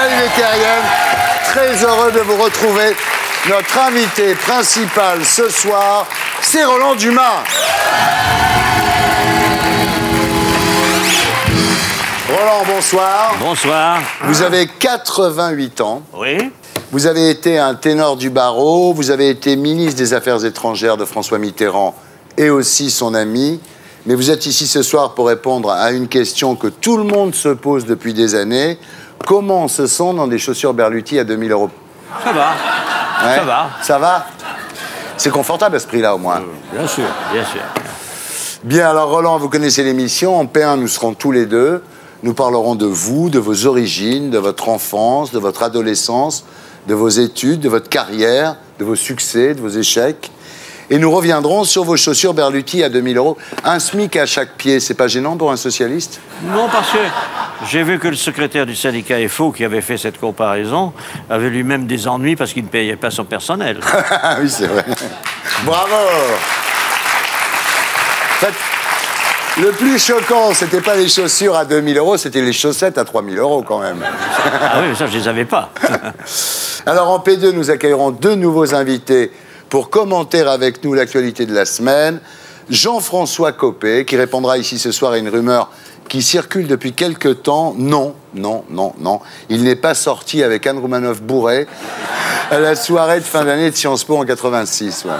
Salut les terriens, très heureux de vous retrouver. Notre invité principal ce soir, c'est Roland Dumas. Roland, bonsoir. Bonsoir. Vous avez 88 ans. Oui. Vous avez été un ténor du barreau, vous avez été ministre des Affaires étrangères de François Mitterrand et aussi son ami. Mais vous êtes ici ce soir pour répondre à une question que tout le monde se pose depuis des années. Comment on se sent dans des chaussures Berluti à 2000 €? Ça va. Ouais. Ça va. Ça va? C'est confortable à ce prix-là, au moins. Bien sûr, bien sûr. Bien, alors Roland, vous connaissez l'émission. En P1, nous serons tous les deux. Nous parlerons de vous, de vos origines, de votre enfance, de votre adolescence, de vos études, de votre carrière, de vos succès, de vos échecs. Et nous reviendrons sur vos chaussures Berluti à 2000 €. Un SMIC à chaque pied, c'est pas gênant pour un socialiste? Non, parce que j'ai vu que le secrétaire du syndicat FO, qui avait fait cette comparaison, avait lui-même des ennuis parce qu'il ne payait pas son personnel. Oui, c'est vrai. Bravo! En fait, le plus choquant, c'était pas les chaussures à 2000 €, c'était les chaussettes à 3000 € quand même. Ah oui, mais ça, je les avais pas. Alors, en P2, nous accueillerons deux nouveaux invités pour commenter avec nous l'actualité de la semaine. Jean-François Copé, qui répondra ici ce soir à une rumeur qui circule depuis quelque temps. Non, non, non, non. Il n'est pas sorti avec Anne Roumanoff bourré à la soirée de fin d'année de Sciences Po en 86. Ouais.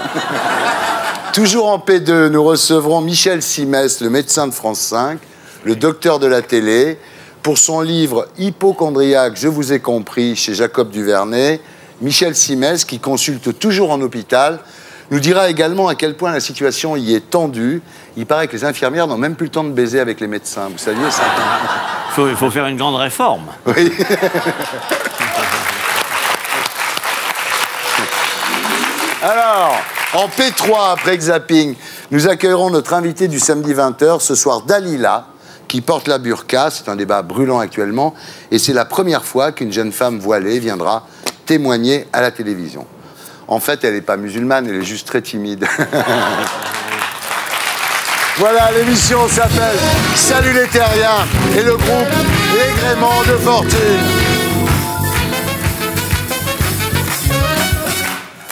Toujours en P2, nous recevrons Michel Simès, le médecin de France 5, le docteur de la télé, pour son livre « Hypochondriaque, je vous ai compris » chez Jacob Duvernay. Michel Simès, qui consulte toujours en hôpital, nous dira également à quel point la situation y est tendue. Il paraît que les infirmières n'ont même plus le temps de baiser avec les médecins. Vous saviez ça? Il faut faire une grande réforme. Oui. Alors, en P3, après Zapping, nous accueillerons notre invité du samedi 20h, ce soir Dalila, qui porte la burqa. C'est un débat brûlant actuellement. Et c'est la première fois qu'une jeune femme voilée viendra témoigner à la télévision. En fait, elle n'est pas musulmane, elle est juste très timide. Voilà, l'émission s'appelle Salut les terriens et le groupe Les Gréments de Fortune.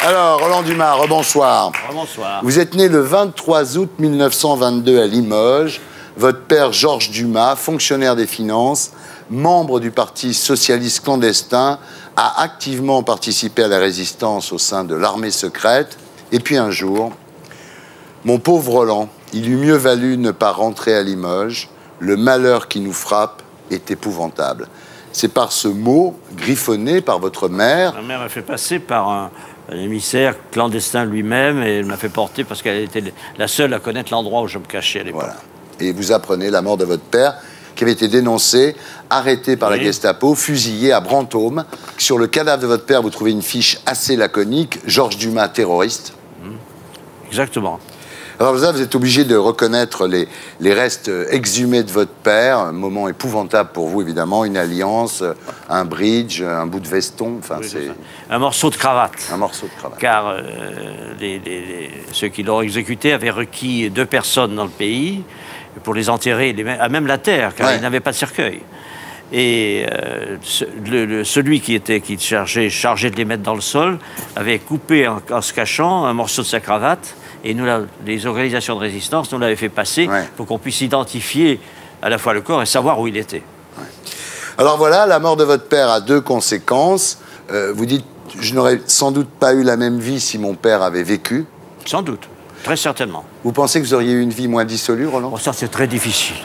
Alors, Roland Dumas, rebonsoir. Bonsoir. Vous êtes né le 23 août 1922 à Limoges. Votre père, Georges Dumas, fonctionnaire des finances, membre du Parti socialiste clandestin, a activement participé à la résistance au sein de l'armée secrète. Et puis un jour, mon pauvre Roland, il eût mieux valu ne pas rentrer à Limoges. Le malheur qui nous frappe est épouvantable. C'est par ce mot, griffonné par votre mère... Ma mère m'a fait passer par un émissaire clandestin lui-même et elle m'a fait porter parce qu'elle était la seule à connaître l'endroit où je me cachais à l'époque. Voilà. Et vous apprenez la mort de votre père, qui avait été dénoncé, arrêté par la Gestapo, fusillé à Brantôme. Sur le cadavre de votre père, vous trouvez une fiche assez laconique, Georges Dumas, terroriste. Exactement. Alors là, vous êtes obligé de reconnaître les restes exhumés de votre père, un moment épouvantable pour vous, évidemment, une alliance, un bridge, un bout de veston, enfin, Oui, c'est... Un morceau de cravate. Un morceau de cravate. Car ceux qui l'ont exécuté avaient requis 2 personnes dans le pays pour les enterrer à même la terre, car ils n'avaient pas de cercueil. Et celui qui était chargé de les mettre dans le sol avait coupé en se cachant un morceau de sa cravate. Et nous, les organisations de résistance nous l'avaient fait passer pour qu'on puisse identifier à la fois le corps et savoir où il était. Ouais. Alors voilà, la mort de votre père a 2 conséquences. Vous dites, je n'aurais sans doute pas eu la même vie si mon père avait vécu. Sans doute, très certainement. Vous pensez que vous auriez eu une vie moins dissolue, Roland? Bon, ça, c'est très difficile.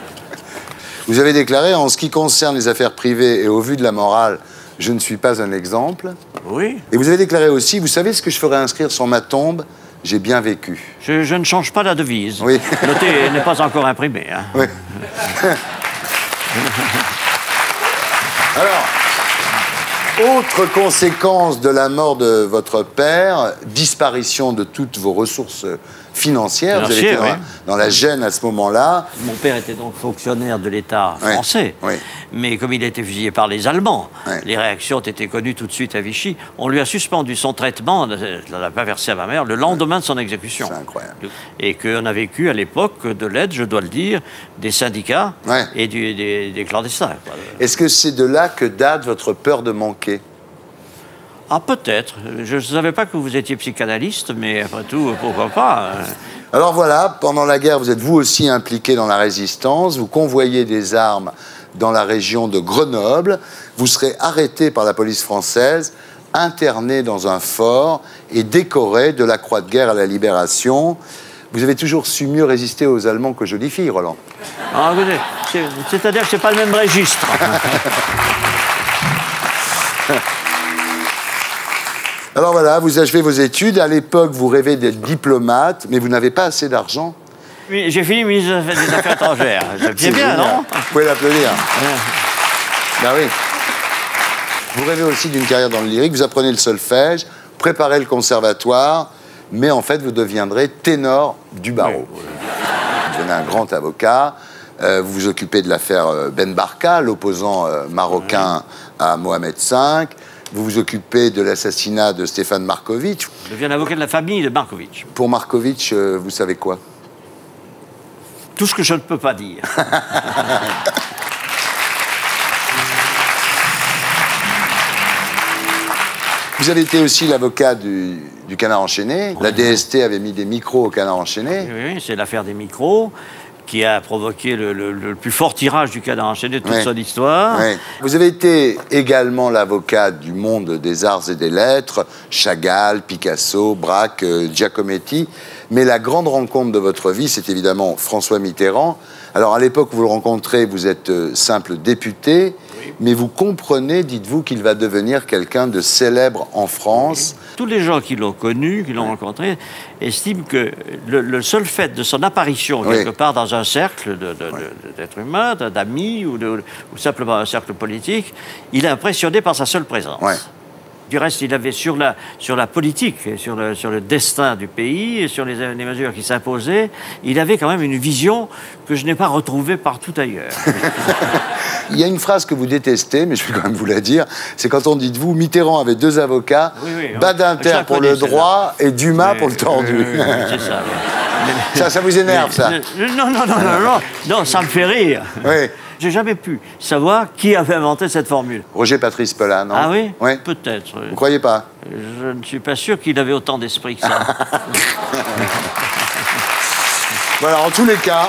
Vous avez déclaré, en ce qui concerne les affaires privées et au vu de la morale, je ne suis pas un exemple. Oui. Et vous avez déclaré aussi, vous savez ce que je ferais inscrire sur ma tombe? J'ai bien vécu. Je ne change pas la devise. Oui. Notez, elle n'est pas encore imprimée. Hein. Oui. Alors, autre conséquence de la mort de votre père, disparition de toutes vos ressources financière. Vous avez été dans la gêne à ce moment-là. Mon père était donc fonctionnaire de l'État français, mais comme il a été fusillé par les Allemands, les réactions ont été connues tout de suite à Vichy. On lui a suspendu son traitement, on ne l'a pas versé à ma mère, le lendemain de son exécution. C'est incroyable. Et qu'on a vécu à l'époque de l'aide, je dois le dire, des syndicats et des clandestins. Est-ce que c'est de là que date votre peur de manquer? Ah, peut-être. Je ne savais pas que vous étiez psychanalyste, mais après tout, pourquoi pas. Alors voilà, pendant la guerre, vous êtes vous aussi impliqué dans la résistance, vous convoyez des armes dans la région de Grenoble, vous serez arrêté par la police française, interné dans un fort et décoré de la Croix de guerre à la Libération. Vous avez toujours su mieux résister aux Allemands que jolies filles, Roland. Ah, c'est-à-dire que ce n'est pas le même registre. Alors voilà, vous achevez vos études. À l'époque, vous rêvez d'être diplomate, mais vous n'avez pas assez d'argent. Oui, j'ai fini ministre des Affaires étrangères. C'est bien, non? Vous pouvez l'applaudir. Ben oui. Vous rêvez aussi d'une carrière dans le lyrique. Vous apprenez le solfège, préparez le conservatoire, mais en fait, vous deviendrez ténor du barreau. Vous devenez un grand avocat. Vous vous occupez de l'affaire Ben Barka, l'opposant marocain à Mohamed V. Vous vous occupez de l'assassinat de Stéphane Markovic. Je deviens avocat de la famille de Markovic. Pour Markovic, vous savez quoi? Tout ce que je ne peux pas dire. Vous avez été aussi l'avocat du Canard enchaîné. La DST avait mis des micros au Canard enchaîné. Oui, c'est l'affaire des micros qui a provoqué le plus fort tirage du Canard enchaîné de toute son histoire. Oui. Vous avez été également l'avocat du monde des arts et des lettres, Chagall, Picasso, Braque, Giacometti. Mais la grande rencontre de votre vie, c'est évidemment François Mitterrand. Alors à l'époque où vous le rencontrez, vous êtes simple député, mais vous comprenez, dites-vous, qu'il va devenir quelqu'un de célèbre en France. Tous les gens qui l'ont connu, qui l'ont rencontré, estiment que le seul fait de son apparition quelque part dans un cercle d'êtres humains, d'amis ou simplement un cercle politique, il est impressionné par sa seule présence. Du reste, il avait sur la politique, et sur le destin du pays, et sur les mesures qui s'imposaient, il avait quand même une vision que je n'ai pas retrouvée partout ailleurs. Il y a une phrase que vous détestez, mais je vais quand même vous la dire, c'est quand on dit de vous, Mitterrand avait deux avocats, Badinter pour le droit et Dumas pour le tordu. C'est ça. Ça vous énerve, ça? Non, ça me fait rire. Oui. J'ai jamais pu savoir qui avait inventé cette formule. Roger Patrice Pelin, non? Ah oui? Oui. Peut-être. Vous croyez pas? Je ne suis pas sûr qu'il avait autant d'esprit que ça. Voilà, en tous les cas,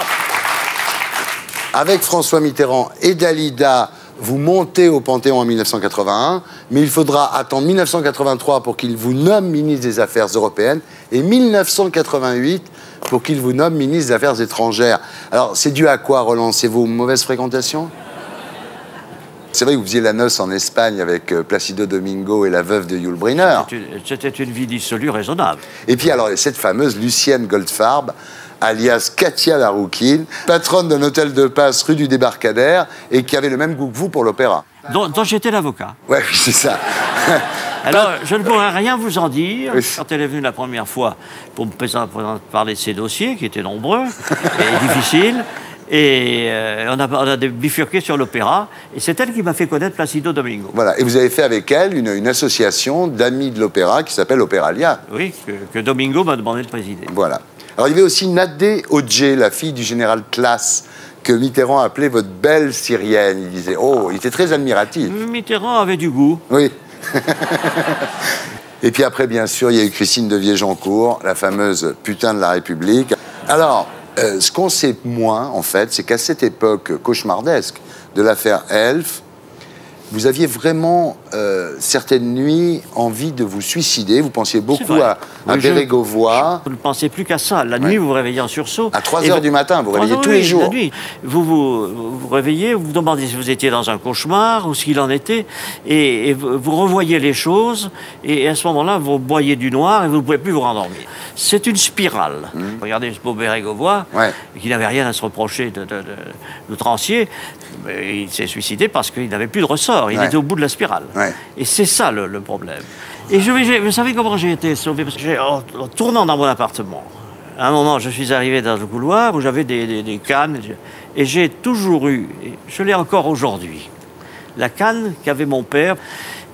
avec François Mitterrand et Dalida, vous montez au Panthéon en 1981, mais il faudra attendre 1983 pour qu'il vous nomme ministre des Affaires européennes et 1988 pour qu'il vous nomme ministre des Affaires étrangères. Alors, c'est dû à quoi, Roland? C'est vos mauvaises fréquentations? C'est vrai que vous faisiez la noce en Espagne avec Placido Domingo et la veuve de Yul Brynner. C'était une vie dissolue raisonnable. Et puis, alors, cette fameuse Lucienne Goldfarb, alias Katia Laroukine, patronne d'un hôtel de passe rue du Débarcadère et qui avait le même goût que vous pour l'opéra. Dont j'étais l'avocat. Ouais, c'est ça. Alors, je ne pourrais rien vous en dire. Quand elle est venue la première fois pour me parler de ses dossiers, qui étaient nombreux et difficiles, et on a bifurqué sur l'opéra, et c'est elle qui m'a fait connaître Placido Domingo. Voilà, et vous avez fait avec elle une association d'amis de l'opéra qui s'appelle Opéralia. Oui, que Domingo m'a demandé de présider. Voilà. Alors, il y avait aussi Nadé Odje, la fille du général Classe, que Mitterrand appelait votre belle syrienne. Il disait, oh, il était très admiratif. Mitterrand avait du goût. Oui. Et puis après, bien sûr, il y a eu Christine de Viégeancourt, la fameuse putain de la République. Alors, ce qu'on sait moins, en fait, c'est qu'à cette époque cauchemardesque de l'affaire Elf, vous aviez vraiment, certaines nuits, envie de vous suicider. Vous pensiez beaucoup à Bérégovoy. Vous ne pensez plus qu'à ça. La nuit, vous vous réveillez en sursaut. À 3 heures du matin, vous réveillez tous les jours. La nuit. Vous vous réveillez, vous vous demandez si vous étiez dans un cauchemar ou ce qu'il en était, et vous revoyez les choses, et à ce moment-là, vous boyez du noir et vous ne pouvez plus vous rendormir. C'est une spirale. Regardez ce beau Bérégovoy, qui n'avait rien à se reprocher d'outrancier. Il s'est suicidé parce qu'il n'avait plus de ressort. Il était au bout de la spirale. Et c'est ça le problème. Et vous savez comment j'ai été sauvé? Parce que en tournant dans mon appartement, à un moment, je suis arrivé dans le couloir où j'avais des cannes, et j'ai toujours eu, et je l'ai encore aujourd'hui, la canne qu'avait mon père.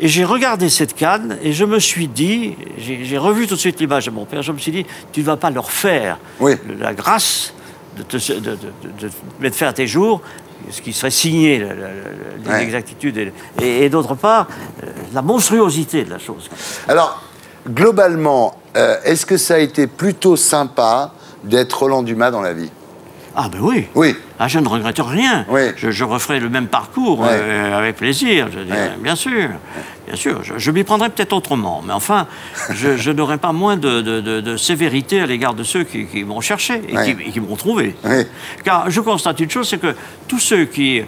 Et j'ai regardé cette canne et je me suis dit, j'ai revu tout de suite l'image de mon père, je me suis dit, tu ne vas pas leur faire la grâce de mettre fin à tes jours, ce qui serait signé l'inexactitude et d'autre part, la monstruosité de la chose. Alors, globalement, est-ce que ça a été plutôt sympa d'être Roland Dumas dans la vie? Ah ben oui. Oui. Ah, je ne regrette rien. Oui. Je referai le même parcours avec plaisir. Je dirais, bien sûr. Bien sûr. Je m'y prendrai peut-être autrement. Mais enfin, je n'aurai pas moins de sévérité à l'égard de ceux qui m'ont cherché et qui m'ont trouvé. Oui. Car je constate une chose, c'est que tous ceux qui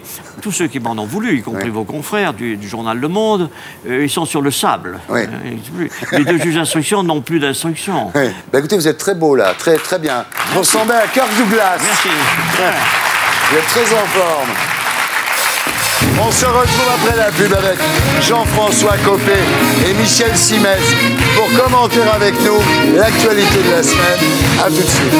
m'en ont voulu, y compris vos confrères du journal Le Monde, ils sont sur le sable. Oui. Les deux juges d'instruction n'ont plus d'instruction. Oui. Bah, écoutez, vous êtes très beau là, très, très bien. Vous ressemblez à Kirk Douglas. Merci. Vous êtes très en forme. On se retrouve après la pub avec Jean-François Copé et Michel Simès pour commenter avec nous l'actualité de la semaine. À tout de suite.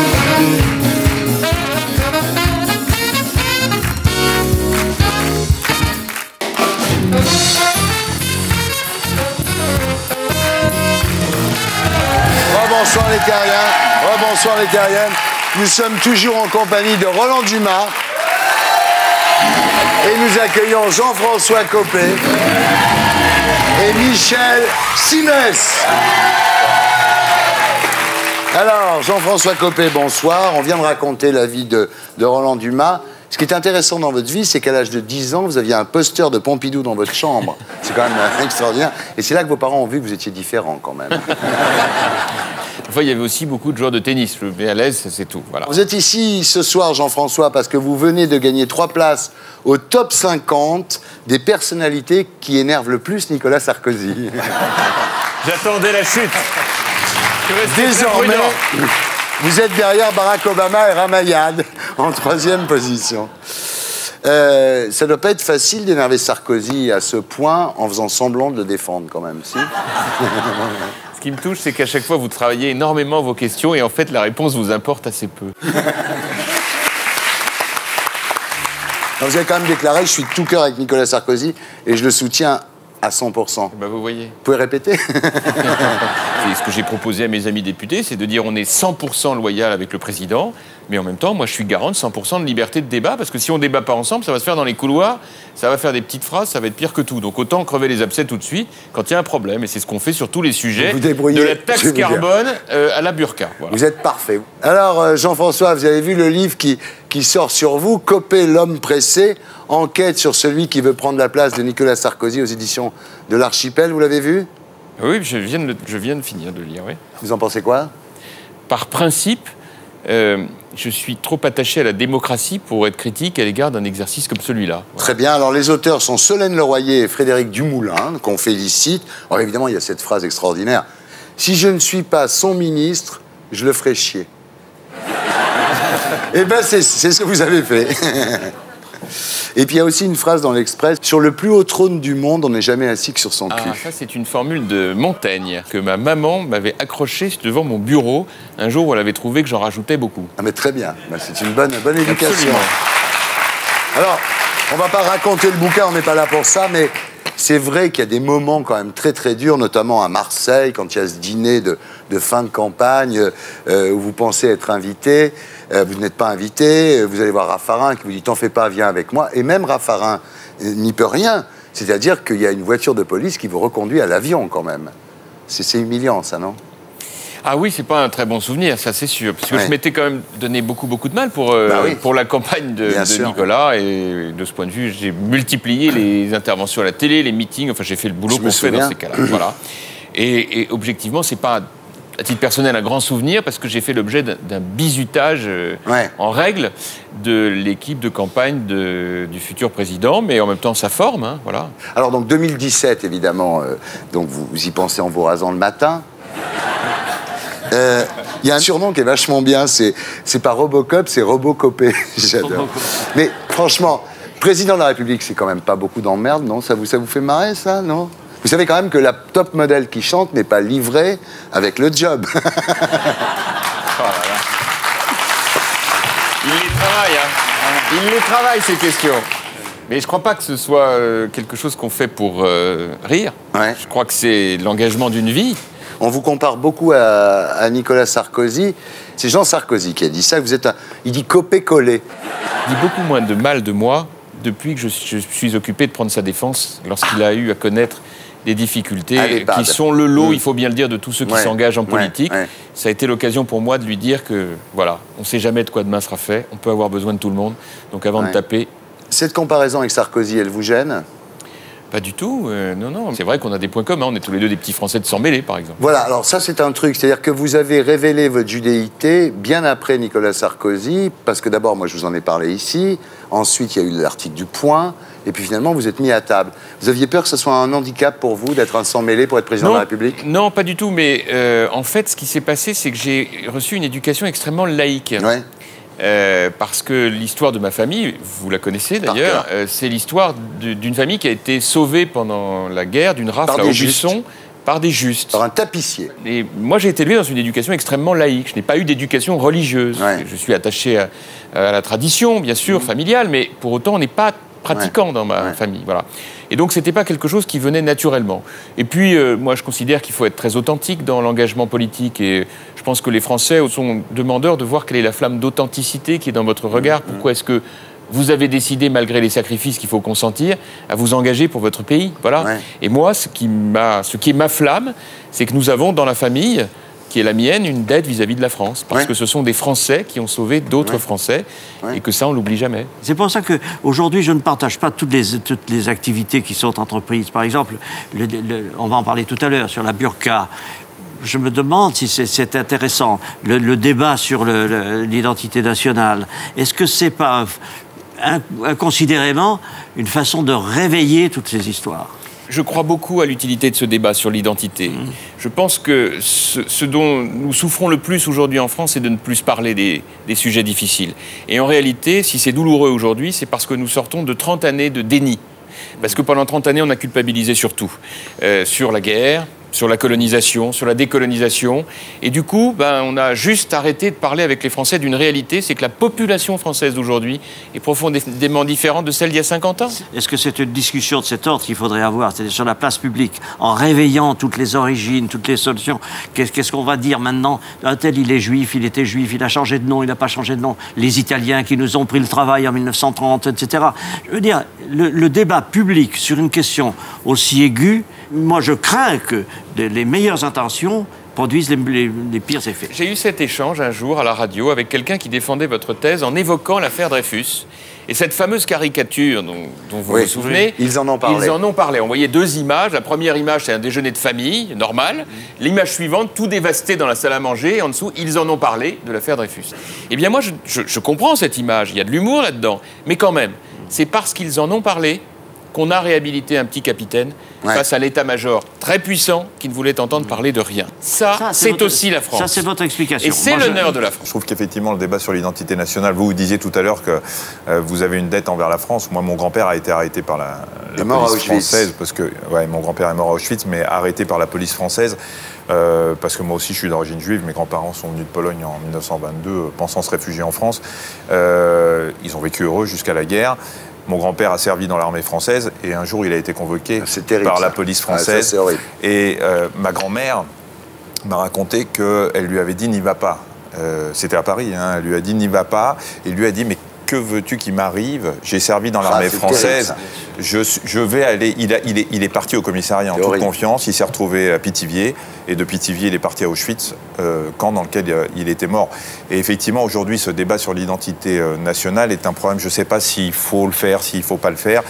Rebonsoir les terriens, rebonsoir les terriennes. Nous sommes toujours en compagnie de Roland Dumas et nous accueillons Jean-François Copé et Michel Simès. Alors, Jean-François Copé, bonsoir. On vient de raconter la vie de Roland Dumas. Ce qui est intéressant dans votre vie, c'est qu'à l'âge de 10 ans, vous aviez un poster de Pompidou dans votre chambre. C'est quand même extraordinaire. Et c'est là que vos parents ont vu que vous étiez différent quand même. Enfin, il y avait aussi beaucoup de joueurs de tennis. Je me mets à l'aise, c'est tout. Voilà. Vous êtes ici ce soir, Jean-François, parce que vous venez de gagner 3 places au top 50 des personnalités qui énervent le plus Nicolas Sarkozy. J'attendais la chute. Désormais, vous êtes derrière Barack Obama et Ramayad en 3e position. Ça ne doit pas être facile d'énerver Sarkozy à ce point en faisant semblant de le défendre quand même, si? Ce qui me touche, c'est qu'à chaque fois, vous travaillez énormément vos questions et en fait, la réponse vous importe assez peu. Alors, vous avez quand même déclaré « Je suis de tout cœur avec Nicolas Sarkozy et je le soutiens à 100%. » Bah, vous voyez. Vous pouvez répéter? Ce que j'ai proposé à mes amis députés, c'est de dire on est 100% loyal avec le président, mais en même temps, moi, je suis garant de 100% de liberté de débat, parce que si on débat pas ensemble, ça va se faire dans les couloirs, ça va faire des petites phrases, ça va être pire que tout. Donc autant crever les abcès tout de suite quand il y a un problème, et c'est ce qu'on fait sur tous les sujets, de la taxe carbone à la burqa. Voilà. Vous êtes parfait. Alors, Jean-François, vous avez vu le livre qui sort sur vous, Copé, l'homme pressé, enquête sur celui qui veut prendre la place de Nicolas Sarkozy aux éditions de l'Archipel, vous l'avez vu? Oui, je viens de finir de le lire, oui. Vous en pensez quoi? Par principe, je suis trop attaché à la démocratie pour être critique à l'égard d'un exercice comme celui-là. Voilà. Très bien. Alors, les auteurs sont Solène Leroyer et Frédéric Dumoulin, qu'on félicite. Alors, évidemment, il y a cette phrase extraordinaire. « Si je ne suis pas son ministre, je le ferai chier. » Eh bien, c'est ce que vous avez fait. Et puis il y a aussi une phrase dans l'Express, sur le plus haut trône du monde, on n'est jamais assis que sur son cul. Ça c'est une formule de Montaigne que ma maman m'avait accrochée devant mon bureau un jour où elle avait trouvé que j'en rajoutais beaucoup. Ah mais très bien, c'est une bonne éducation. Absolument. Alors, on va pas raconter le bouquin, on n'est pas là pour ça, mais c'est vrai qu'il y a des moments quand même très très durs, notamment à Marseille, quand il y a ce dîner de fin de campagne où vous pensez être invité. Vous n'êtes pas invité, vous allez voir Raffarin qui vous dit « T'en fais pas, viens avec moi ». Et même Raffarin n'y peut rien. C'est-à-dire qu'il y a une voiture de police qui vous reconduit à l'avion quand même. C'est humiliant ça, non? Ah oui, c'est pas un très bon souvenir, ça c'est sûr. Parce que je m'étais quand même donné beaucoup de mal pour la campagne de Nicolas. Et de ce point de vue, j'ai multiplié les interventions à la télé, les meetings. Enfin, j'ai fait le boulot qu'on fait dans ces cas-là. Voilà. Et objectivement, c'est pas... à titre personnel, un grand souvenir, parce que j'ai fait l'objet d'un bizutage en règle de l'équipe de campagne du futur président, mais en même temps, ça forme, hein, voilà. Alors, donc, 2017, évidemment, donc vous y pensez en vous rasant le matin. Il y a un surnom qui est vachement bien, c'est pas Robocop, c'est Robocopé. J'adore. Mais franchement, président de la République, c'est quand même pas beaucoup d'emmerde, non? Ça vous fait marrer, ça, non? Vous savez quand même que la top modèle qui chante n'est pas livrée avec le job. Oh là là. Il les travaille, hein. Il les travaille, ces questions. Mais je ne crois pas que ce soit quelque chose qu'on fait pour rire. Ouais. Je crois que c'est l'engagement d'une vie. On vous compare beaucoup à Nicolas Sarkozy. C'est Jean Sarkozy qui a dit ça. Il dit copier-coller. Il dit beaucoup moins de mal de moi depuis que je suis occupé de prendre sa défense lorsqu'il a eu à connaître des difficultés qui sont le lot, il faut bien le dire, de tous ceux qui s'engagent en politique. Ça a été l'occasion pour moi de lui dire que, voilà, on ne sait jamais de quoi demain sera fait. On peut avoir besoin de tout le monde. Donc avant de taper... Cette comparaison avec Sarkozy, elle vous gêne ? Pas du tout, non. C'est vrai qu'on a des points communs, on est tous les deux des petits Français de s'en mêler, par exemple. Voilà, alors ça c'est un truc, c'est-à-dire que vous avez révélé votre judéité bien après Nicolas Sarkozy, parce que d'abord, moi je vous en ai parlé ici, ensuite il y a eu l'article du Point, et puis finalement vous êtes mis à table. Vous aviez peur que ce soit un handicap pour vous d'être un sans-mêlé pour être président de la République ? Non, pas du tout, mais en fait ce qui s'est passé, c'est que j'ai reçu une éducation extrêmement laïque. Ouais. Parce que l'histoire de ma famille, vous la connaissez d'ailleurs, c'est l'histoire d'une famille qui a été sauvée pendant la guerre d'une rafle à Aubusson par des justes. Par un tapissier. Et moi, j'ai été élevé dans une éducation extrêmement laïque. Je n'ai pas eu d'éducation religieuse. Ouais. Je suis attaché à la tradition, bien sûr, familiale, mais pour autant, on n'est pas pratiquant dans ma famille. Voilà. Et donc, ce n'était pas quelque chose qui venait naturellement. Et puis, moi, je considère qu'il faut être très authentique dans l'engagement politique. Et je pense que les Français sont demandeurs de voir quelle est la flamme d'authenticité qui est dans votre regard. Pourquoi est-ce que vous avez décidé, malgré les sacrifices qu'il faut consentir, à vous engager pour votre pays. Voilà. Ouais. Et moi, ce qui est ma flamme, c'est que nous avons dans la famille, qui est la mienne, une dette vis-à-vis de la France. Parce que ce sont des Français qui ont sauvé d'autres Français, et que ça, on ne l'oublie jamais. C'est pour ça qu'aujourd'hui, je ne partage pas toutes les activités qui sont entreprises. Par exemple, on va en parler tout à l'heure, sur la burqa. Je me demande si c'est intéressant, le débat sur l'identité nationale. Est-ce que c'est pas inconsidérément une façon de réveiller toutes ces histoires ? Je crois beaucoup à l'utilité de ce débat sur l'identité. Je pense que ce dont nous souffrons le plus aujourd'hui en France, c'est de ne plus parler des sujets difficiles. Et en réalité, si c'est douloureux aujourd'hui, c'est parce que nous sortons de 30 années de déni. Parce que pendant 30 années, on a culpabilisé sur tout. Sur la guerre, sur la colonisation, sur la décolonisation. Et du coup, on a juste arrêté de parler avec les Français d'une réalité, c'est que la population française d'aujourd'hui est profondément différente de celle d'il y a 50 ans. Est-ce que c'est une discussion de cet ordre qu'il faudrait avoir, c'est-à-dire sur la place publique, en réveillant toutes les origines, toutes les solutions? Qu'est-ce qu'on va dire maintenant? Un tel, il est juif, il était juif, il a changé de nom, il n'a pas changé de nom. Les Italiens qui nous ont pris le travail en 1930, etc. Je veux dire, le débat public sur une question aussi aiguë, moi je crains que les meilleures intentions produisent les pires effets. J'ai eu cet échange un jour à la radio avec quelqu'un qui défendait votre thèse en évoquant l'affaire Dreyfus. Et cette fameuse caricature dont vous vous souvenez... Ils en ont parlé. Ils en ont parlé. On voyait deux images. La première image, c'est un déjeuner de famille, normal. L'image suivante, tout dévasté dans la salle à manger. Et en dessous, ils en ont parlé de l'affaire Dreyfus. Eh bien, moi, je comprends cette image. Il y a de l'humour là-dedans. Mais quand même, c'est parce qu'ils en ont parlé qu'on a réhabilité un petit capitaine face à l'état-major très puissant qui ne voulait entendre parler de rien. Ça c'est aussi la France. Ça, c'est votre explication. Et c'est l'honneur de la France. Je trouve qu'effectivement, le débat sur l'identité nationale, vous disiez tout à l'heure que vous avez une dette envers la France. Moi, mon grand-père a été arrêté par la police française, parce que mon grand-père est mort à Auschwitz, mais arrêté par la police française, parce que moi aussi, je suis d'origine juive. Mes grands-parents sont venus de Pologne en 1922, pensant se réfugier en France. Ils ont vécu heureux jusqu'à la guerre. Mon grand-père a servi dans l'armée française et un jour, il a été convoqué par la police française. Ça, c'est horrible. Et ma grand-mère m'a raconté qu'elle lui avait dit « n'y va pas ». C'était à Paris, elle lui a dit « n'y va pas ». Et il lui a dit « mais que veux-tu qu'il m'arrive? J'ai servi dans l'armée française, je vais aller... » Il est parti au commissariat en toute confiance, il s'est retrouvé à Pithiviers, et de Pithiviers, il est parti à Auschwitz, camp dans lequel il était mort. Et effectivement, aujourd'hui, ce débat sur l'identité nationale est un problème. Je ne sais pas s'il faut le faire, s'il ne faut pas le faire,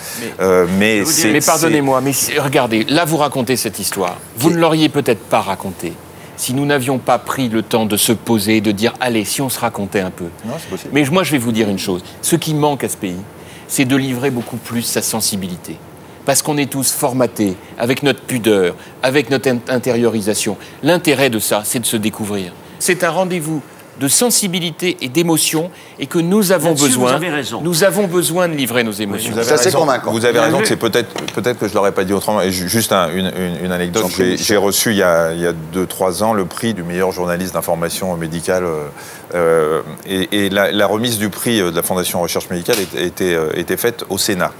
mais pardonnez-moi, mais regardez, là, vous racontez cette histoire. Vous ne l'auriez peut-être pas racontée si nous n'avions pas pris le temps de se poser, de dire « allez, si on se racontait un peu ». Non, c'est possible. Mais moi, je vais vous dire une chose. Ce qui manque à ce pays, c'est de livrer beaucoup plus sa sensibilité. Parce qu'on est tous formatés, avec notre pudeur, avec notre intériorisation. L'intérêt de ça, c'est de se découvrir. C'est un rendez-vous de sensibilité et d'émotion et que nous avons besoin. Nous avons besoin de livrer nos émotions. Ça, c'est convaincant. Vous avez raison, c'est peut-être que je l'aurais pas dit autrement. Et juste une anecdote. J'ai reçu il y a 2-3 ans le prix du meilleur journaliste d'information médicale. Et la remise du prix de la Fondation Recherche Médicale était faite au Sénat.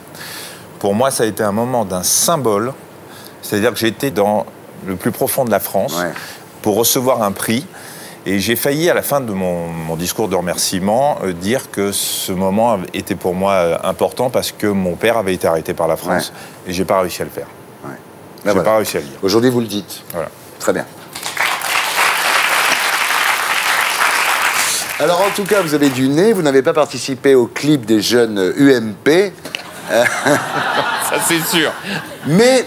Pour moi, ça a été un moment d'un symbole. C'est-à-dire que j'étais dans le plus profond de la France pour recevoir un prix. Et j'ai failli, à la fin de mon discours de remerciement, dire que ce moment était pour moi important parce que mon père avait été arrêté par la France et j'ai pas réussi à le faire. J'ai pas réussi à le dire. Aujourd'hui, vous le dites. Voilà. Très bien. Alors, en tout cas, vous avez du nez. Vous n'avez pas participé au clip des jeunes UMP. Ça, c'est sûr. Mais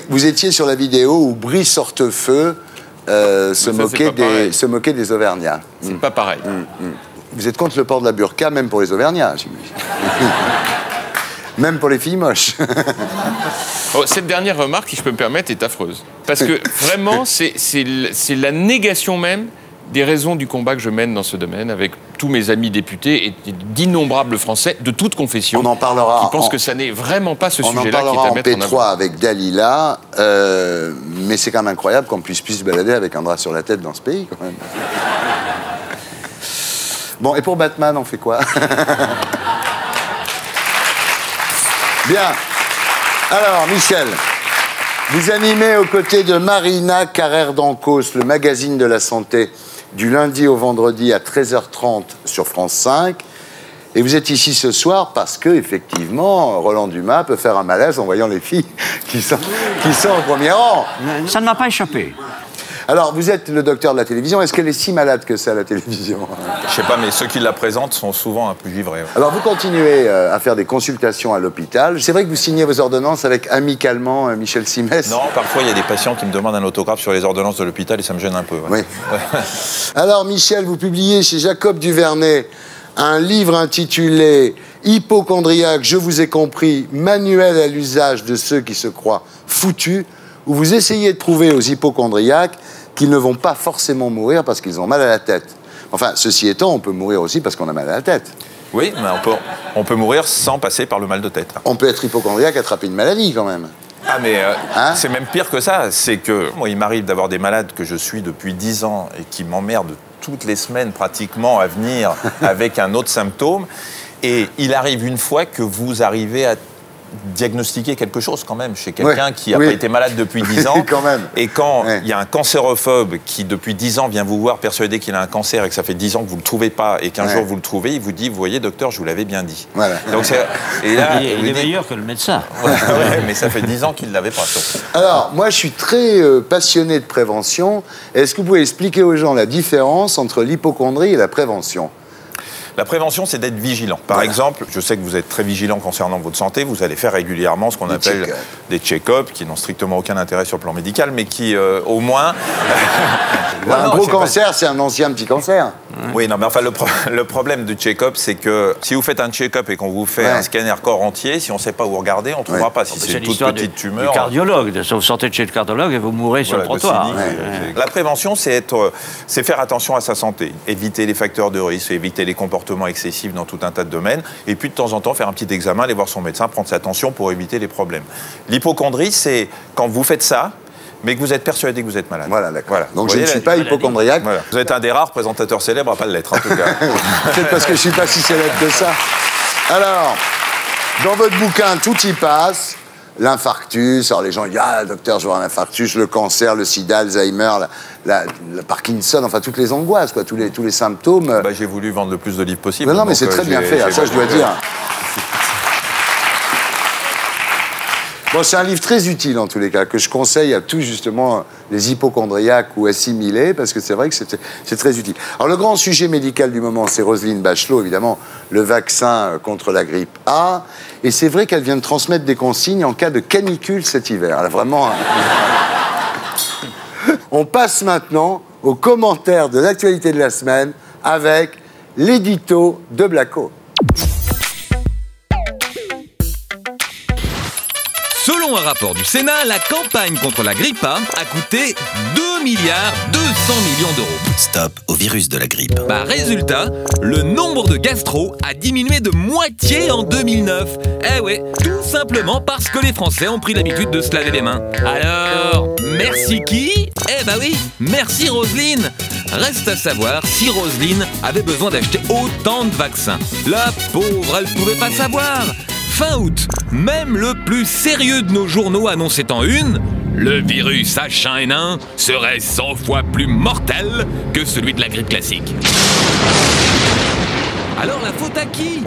vous étiez sur la vidéo où Brice Hortefeux se moquait des Auvergnats. C'est pas pareil. Vous êtes contre le port de la burqa, même pour les Auvergnats, j'imagine. Même pour les filles moches. Cette dernière remarque, si je peux me permettre, est affreuse. Parce que vraiment, c'est la négation même des raisons du combat que je mène dans ce domaine avec tous mes amis députés et d'innombrables Français de toute confession. On en parlera. Qui pensent que ça n'est vraiment pas ce sujet-là qui est à mettre en avant. On en parlera en P3 avec Dalila, mais c'est quand même incroyable qu'on puisse plus se balader avec un drap sur la tête dans ce pays, quand même. Bon, et pour Batman, on fait quoi? Bien. Alors, Michel, vous animez aux côtés de Marina Carrère-Dancos, le magazine de la santé, du lundi au vendredi à 13h30 sur France 5. Et vous êtes ici ce soir parce que, effectivement, Roland Dumas peut faire un malaise en voyant les filles qui sont au premier rang. Ça ne m'a pas échappé. Alors, vous êtes le docteur de la télévision. Est-ce qu'elle est si malade que ça, la télévision? Je sais pas, mais ceux qui la présentent sont souvent un peu givrés. Ouais. Alors, vous continuez à faire des consultations à l'hôpital. C'est vrai que vous signez vos ordonnances avec amicalement Michel Simès? Non, parfois, il y a des patients qui me demandent un autographe sur les ordonnances de l'hôpital et ça me gêne un peu. Oui. Alors, Michel, vous publiez chez Jacob Duvernay un livre intitulé « Hypochondriaque, je vous ai compris, manuel à l'usage de ceux qui se croient foutus », où vous essayez de prouver aux hypochondriaques qu'ils ne vont pas forcément mourir parce qu'ils ont mal à la tête. Enfin, ceci étant, on peut mourir aussi parce qu'on a mal à la tête. Oui, mais on peut mourir sans passer par le mal de tête. On peut être hypochondriaque, attraper une maladie quand même. Ah, mais c'est même pire que ça. C'est que moi, il m'arrive d'avoir des malades que je suis depuis 10 ans et qui m'emmerdent toutes les semaines pratiquement à venir avec un autre symptôme. Et il arrive une fois que vous arrivez à diagnostiquer quelque chose quand même chez quelqu'un qui n'a pas été malade depuis 10 ans. Quand même. Et quand il y a un cancérophobe qui depuis 10 ans vient vous voir persuadé qu'il a un cancer et que ça fait 10 ans que vous ne le trouvez pas et qu'un jour vous le trouvez, il vous dit, vous voyez docteur, je vous l'avais bien dit. Voilà. Donc et là, il est meilleur que le médecin. Mais ça fait 10 ans qu'il ne l'avait pas. Alors, moi je suis très passionné de prévention. Est-ce que vous pouvez expliquer aux gens la différence entre l'hypochondrie et la prévention? La prévention, c'est d'être vigilant. Par exemple, je sais que vous êtes très vigilant concernant votre santé. Vous allez faire régulièrement ce qu'on appelle des check-ups, qui n'ont strictement aucun intérêt sur le plan médical, mais qui, au moins... un gros cancer, c'est un ancien petit cancer. Oui, non, mais enfin, le problème du check-up, c'est que si vous faites un check-up et qu'on vous fait un scanner corps entier, si on ne sait pas où regarder, on ne trouvera pas. Si c'est une toute petite tumeur... Du cardiologue. Vous sortez de chez le cardiologue et vous mourrez sur le trottoir. La prévention, c'est faire attention à sa santé, éviter les facteurs de risque, éviter les comportements excessifs dans tout un tas de domaines, et puis de temps en temps faire un petit examen, aller voir son médecin, prendre sa tension pour éviter les problèmes. L'hypochondrie, c'est quand vous faites ça, mais que vous êtes persuadé que vous êtes malade. Voilà, d'accord. Voilà. Donc je ne suis pas hypochondriaque. Voilà. Vous êtes un des rares présentateurs célèbres à pas l'être, en tout cas. Peut-être parce que je ne suis pas si célèbre que ça. Alors, dans votre bouquin, tout y passe. L'infarctus, alors les gens disent « Ah, docteur, je vois un infarctus, le cancer, le sida, Alzheimer, la Parkinson, enfin toutes les angoisses, quoi, tous les symptômes. » J'ai voulu vendre le plus de livres possible. Non, mais c'est très bien fait, ça je dois dire. Bon, c'est un livre très utile en tous les cas, que je conseille à tous justement les hypochondriaques ou assimilés, parce que c'est vrai que c'est très utile. Alors le grand sujet médical du moment, c'est Roselyne Bachelot, évidemment, le vaccin contre la grippe A. Et c'est vrai qu'elle vient de transmettre des consignes en cas de canicule cet hiver. Elle a vraiment... On passe maintenant aux commentaires de l'actualité de la semaine avec l'édito de Blacko. Selon un rapport du Sénat, la campagne contre la grippe A a coûté 2 milliards 200 millions d'euros. Stop au virus de la grippe. Résultat, le nombre de gastro a diminué de moitié en 2009. Eh ouais, tout simplement parce que les Français ont pris l'habitude de se laver les mains. Alors, merci qui? Eh bah oui, merci Roselyne. Reste à savoir si Roselyne avait besoin d'acheter autant de vaccins. La pauvre, elle pouvait pas savoir. Fin août, même le plus sérieux de nos journaux annonçait en une: le virus H1N1 serait 100 fois plus mortel que celui de la grippe classique. Alors la faute à qui?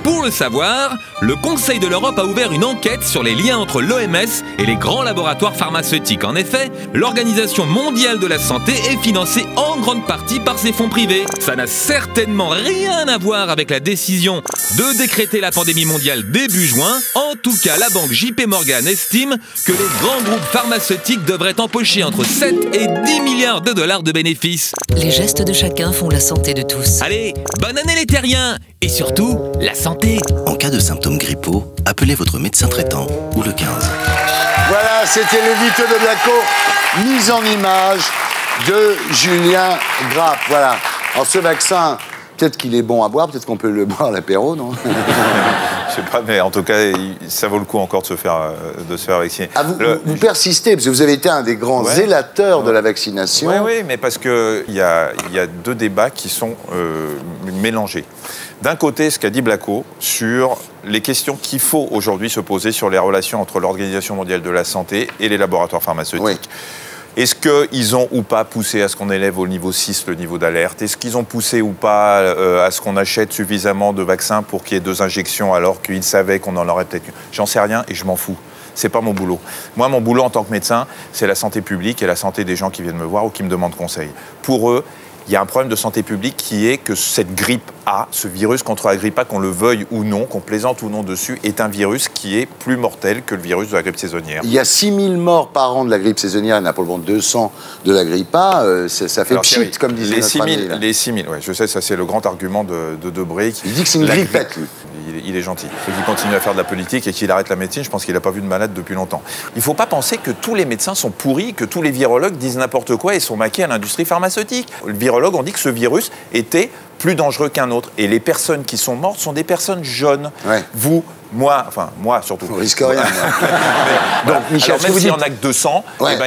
Pour le savoir, le Conseil de l'Europe a ouvert une enquête sur les liens entre l'OMS et les grands laboratoires pharmaceutiques. En effet, l'Organisation mondiale de la santé est financée en grande partie par ses fonds privés. Ça n'a certainement rien à voir avec la décision de décréter la pandémie mondiale début juin. En tout cas, la banque JP Morgan estime que les grands groupes pharmaceutiques devraient empocher entre 7 et 10 milliards de dollars de bénéfices. Les gestes de chacun font la santé de tous. Allez, bonne année les terriens! Et surtout, la santé. En cas de symptômes grippaux, appelez votre médecin traitant ou le 15. Voilà, c'était l'édito de Blacko, mise en image de Julien Grappe. Voilà. Alors ce vaccin, peut-être qu'il est bon à boire, peut-être qu'on peut le boire à l'apéro, non? Je sais pas, mais en tout cas, ça vaut le coup encore de se faire vacciner. Ah, vous persistez, parce que vous avez été un des grands zélateurs de la vaccination. Oui, mais parce qu'il y a deux débats qui sont mélangés. D'un côté, ce qu'a dit Blacko sur les questions qu'il faut aujourd'hui se poser sur les relations entre l'Organisation mondiale de la santé et les laboratoires pharmaceutiques. Oui. Est-ce qu'ils ont ou pas poussé à ce qu'on élève au niveau 6 le niveau d'alerte? Est-ce qu'ils ont poussé ou pas à ce qu'on achète suffisamment de vaccins pour qu'il y ait 2 injections alors qu'ils savaient qu'on en aurait peut-être une? J'en sais rien et je m'en fous. C'est pas mon boulot. Moi, mon boulot en tant que médecin, c'est la santé publique et la santé des gens qui viennent me voir ou qui me demandent conseil. Pour eux, il y a un problème de santé publique qui est que cette grippe A, ce virus contre la grippe A, qu'on le veuille ou non, qu'on plaisante ou non dessus, est un virus qui est plus mortel que le virus de la grippe saisonnière. Il y a 6000 morts par an de la grippe saisonnière, il y en a pour le moment 200 de la grippe A, ça fait pchit, comme disait notre ami. Les 6000, ouais, je sais, ça c'est le grand argument de Debré. Il dit que c'est une grippette, lui. Il est gentil. Il faut qu'il continue à faire de la politique et qu'il arrête la médecine. Je pense qu'il n'a pas vu de malade depuis longtemps. Il ne faut pas penser que tous les médecins sont pourris, que tous les virologues disent n'importe quoi et sont maqués à l'industrie pharmaceutique. Les virologues ont dit que ce virus était plus dangereux qu'un autre. Et les personnes qui sont mortes sont des personnes jeunes. Ouais. Vous, moi surtout. On risque rien. Donc, Michel, même s'il n'y en a que 200,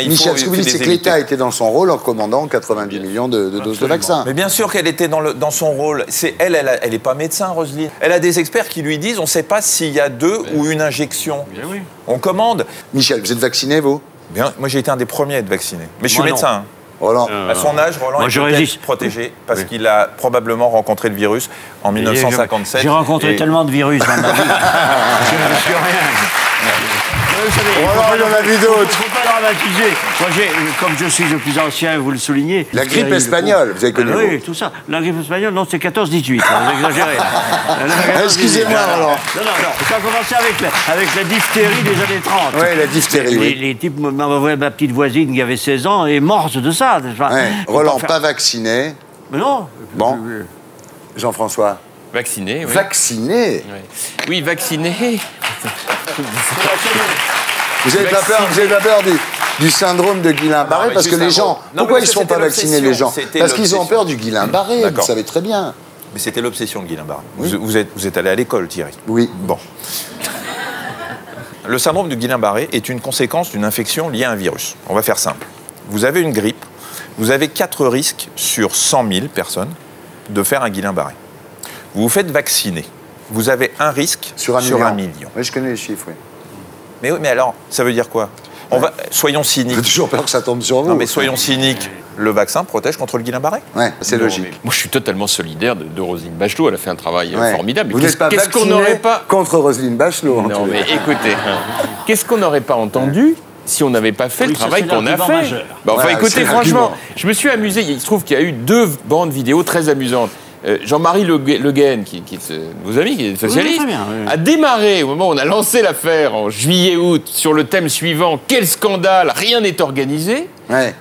Michel, ce que vous dites, c'est que l'État était dans son rôle en commandant 90 millions de doses de vaccins. Mais bien sûr qu'elle était dans son rôle. Elle n'est pas médecin, Roselyne. Elle a des experts qui lui disent on ne sait pas s'il y a 2 ou une injection. Bien oui. On commande. Michel, vous êtes vacciné, vous? Bien, moi, j'ai été un des premiers à être vacciné. Mais je suis médecin. Roland. À son âge, Roland est peut-être protégé parce qu'il a probablement rencontré le virus en 1957. J'ai rencontré tellement de virus dans ma vie. Je ne suis rien. Roland, on en a vu d'autres. Il ne faut pas dramatiser. Moi, comme je suis le plus ancien, vous le soulignez. La grippe espagnole, vous avez connu. Oui, tout ça. La grippe espagnole, non, c'est 14-18. Vous exagérez. Excusez-moi, Roland. Non. Ça a commencé avec la diphtérie des années 30. Oui, la diphtérie, oui. Les types m'envoyaient ma petite voisine qui avait 16 ans et morte de ça. Ouais. Roland, pas vacciné. Mais non. Bon. Jean-François. Vacciné, oui. Vacciné? Oui, vacciné. Vous n'avez pas peur du syndrome de Guillain-Barré? Parce que les gens... Pourquoi ils ne se font pas vacciner, les gens? Parce qu'ils ont peur du Guillain-Barré, vous savez très bien. Mais c'était l'obsession de Guillain-Barré. Oui. Vous êtes allé à l'école, Thierry? Oui. Bon. Le syndrome de Guillain-Barré est une conséquence d'une infection liée à un virus. On va faire simple. Vous avez une grippe, vous avez 4 risques sur 100 000 personnes de faire un Guillain-Barré. Vous vous faites vacciner. Vous avez un risque sur 1 million. Oui, je connais les chiffres, oui. Mais alors, ça veut dire quoi? Soyons cyniques. J'ai toujours peur que ça tombe sur vous. Non, mais soyons cyniques. Le vaccin protège contre le Guillain-Barré? Ouais, c'est logique. Moi, je suis totalement solidaire de Roselyne Bachelot. Elle a fait un travail formidable. Vous n'êtes pas vacciné contre Roselyne Bachelot. Non, mais écoutez, qu'est-ce qu'on n'aurait pas entendu si on n'avait pas fait le travail qu'on a fait? Enfin, écoutez, franchement, je me suis amusé. Il se trouve qu'il y a eu 2 bandes vidéo très amusantes. Jean-Marie Le Guen, qui est vos amis, qui est socialiste, a démarré au moment où on a lancé l'affaire en juillet-août sur le thème suivant: quel scandale, rien n'est organisé.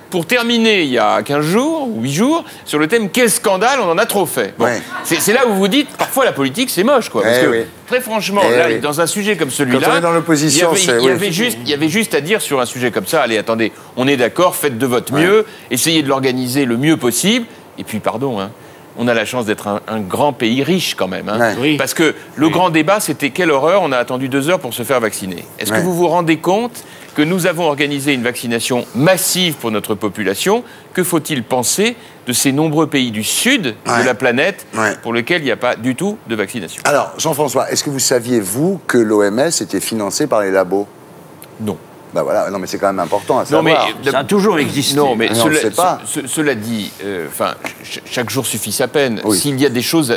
pour terminer il y a 15 jours ou 8 jours sur le thème « Quel scandale, on en a trop fait ». Bon, c'est là où vous dites, parfois la politique c'est moche, quoi. Parce que, très franchement, là, dans un sujet comme celui-là, quand on est dans l'opposition, il y avait juste à dire sur un sujet comme ça, allez, attendez, on est d'accord, faites de votre mieux, essayez de l'organiser le mieux possible, et puis pardon, hein, on a la chance d'être un grand pays riche quand même. Hein, parce que le grand débat, c'était quelle horreur, on a attendu 2 heures pour se faire vacciner. Est-ce que vous vous rendez compte que nous avons organisé une vaccination massive pour notre population? Que faut-il penser de ces nombreux pays du sud de la planète pour lesquels il n'y a pas du tout de vaccination? Alors, Jean-François, est-ce que vous saviez, vous, que l'OMS était financé par les labos? Non. Ben voilà, non mais c'est quand même important à savoir. Non mais ça a toujours existé. Non mais cela dit, chaque jour suffit sa peine. S'il y a des choses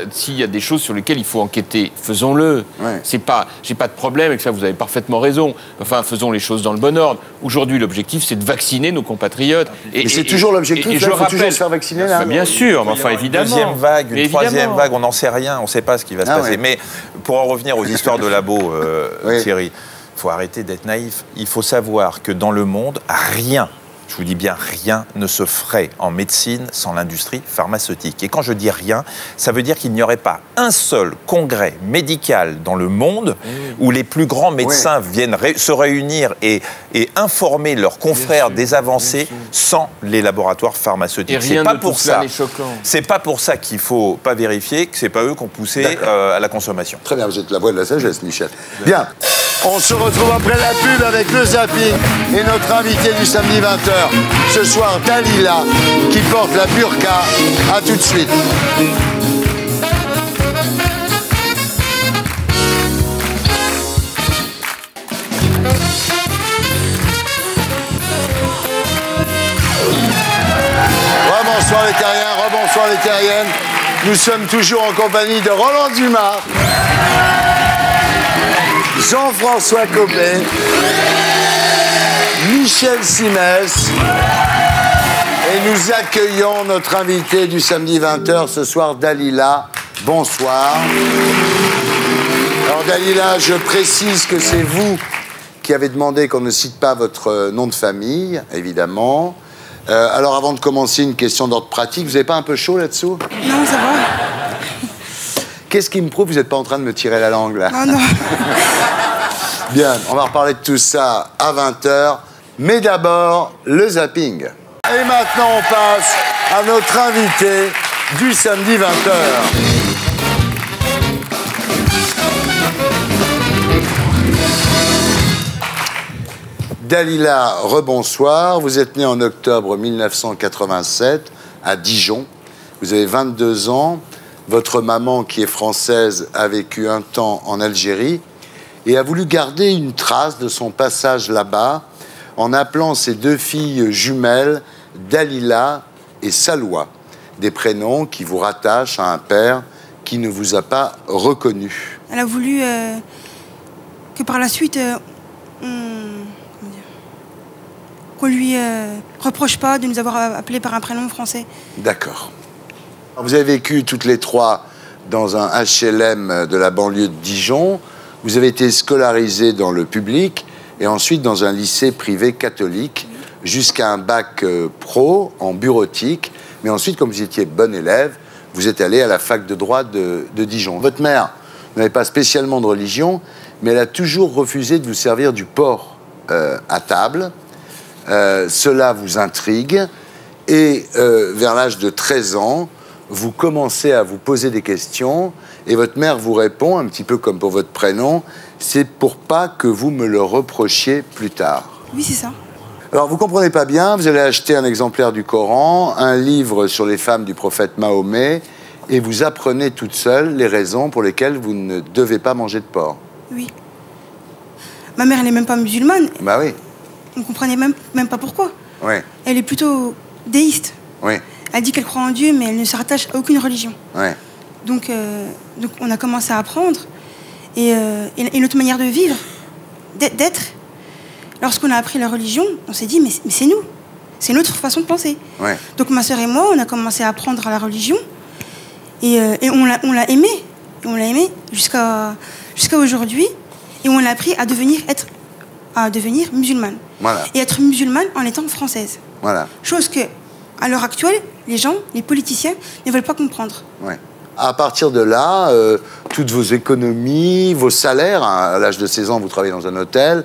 sur lesquelles il faut enquêter, faisons-le. J'ai pas de problème avec ça. Vous avez parfaitement raison. Enfin, faisons les choses dans le bon ordre. Aujourd'hui, l'objectif, c'est de vacciner nos compatriotes. Et c'est toujours l'objectif. Il faut toujours se faire vacciner là. Bien sûr, mais enfin évidemment. Une deuxième vague, une troisième vague, on n'en sait rien. On ne sait pas ce qui va se passer. Mais pour en revenir aux histoires de labo, Thierry. Il faut arrêter d'être naïf. Il faut savoir que dans le monde, rien, je vous dis bien rien, ne se ferait en médecine sans l'industrie pharmaceutique. Et quand je dis rien, ça veut dire qu'il n'y aurait pas un seul congrès médical dans le monde où les plus grands médecins viennent se réunir et informer leurs confrères des avancées sans les laboratoires pharmaceutiques. C'est pas pour ça. C'est pas pour ça qu'il faut pas vérifier que c'est pas eux qui ont poussé à la consommation. Très bien, vous êtes la voix de la sagesse, Michel. Bien. On se retrouve après la pub avec le zapping et notre invité du samedi 20h. Ce soir, Dalila, qui porte la burqa. À tout de suite. Rebonsoir les terriens, rebonsoir les terriennes. Nous sommes toujours en compagnie de Roland Dumas, Jean-François Copé, Michel Simès, et nous accueillons notre invité du samedi 20h ce soir, Dalila. Bonsoir. Alors Dalila, je précise que c'est vous qui avez demandé qu'on ne cite pas votre nom de famille, évidemment. Alors avant de commencer, une question d'ordre pratique. Vous n'avez pas un peu chaud là-dessous? Non, ça va. Qu'est-ce qui me prouve que vous n'êtes pas en train de me tirer la langue, là? Non, non. Bien, on va reparler de tout ça à 20h. Mais d'abord, le zapping. Et maintenant, on passe à notre invité du samedi 20h. Dalila, rebonsoir. Vous êtes née en octobre 1987 à Dijon. Vous avez 22 ans. Votre maman, qui est française, a vécu un temps en Algérie et a voulu garder une trace de son passage là-bas en appelant ses 2 filles jumelles Dalila et Salwa, des prénoms qui vous rattachent à un père qui ne vous a pas reconnu. Elle a voulu que par la suite, qu'on lui reproche pas de nous avoir appelés par un prénom français. D'accord. Vous avez vécu toutes les 3 dans un HLM de la banlieue de Dijon. Vous avez été scolarisé dans le public et ensuite dans un lycée privé catholique jusqu'à un bac pro en bureautique. Mais ensuite, comme vous étiez bon élève, vous êtes allé à la fac de droit de Dijon. Votre mère n'avait pas spécialement de religion, mais elle a toujours refusé de vous servir du porc à table. Cela vous intrigue et vers l'âge de 13 ans, vous commencez à vous poser des questions et votre mère vous répond, un petit peu comme pour votre prénom, c'est pour pas que vous me le reprochiez plus tard. Oui, c'est ça. Alors, vous comprenez pas bien, vous allez acheter un exemplaire du Coran, un livre sur les femmes du prophète Mahomet et vous apprenez toute seule les raisons pour lesquelles vous ne devez pas manger de porc. Oui. Ma mère, elle n'est même pas musulmane. Bah oui. On ne comprenait même pas pourquoi. Oui. Elle est plutôt déiste. Oui. Elle dit qu'elle croit en Dieu, mais elle ne se rattache à aucune religion. Ouais. Donc on a commencé à apprendre. Et notre manière de vivre, d'être, lorsqu'on a appris la religion, on s'est dit, mais c'est nous. C'est notre façon de penser. Ouais. Donc ma sœur et moi, on a commencé à apprendre à la religion. Et on l'a aimé. Et on l'a aimé jusqu'à aujourd'hui. Et on l'a appris à devenir musulmane. Voilà. Et être musulmane en étant française. Voilà. Chose que, à l'heure actuelle, les gens, les politiciens, ne veulent pas comprendre. Ouais. À partir de là, toutes vos économies, vos salaires, hein, à l'âge de 16 ans, vous travaillez dans un hôtel,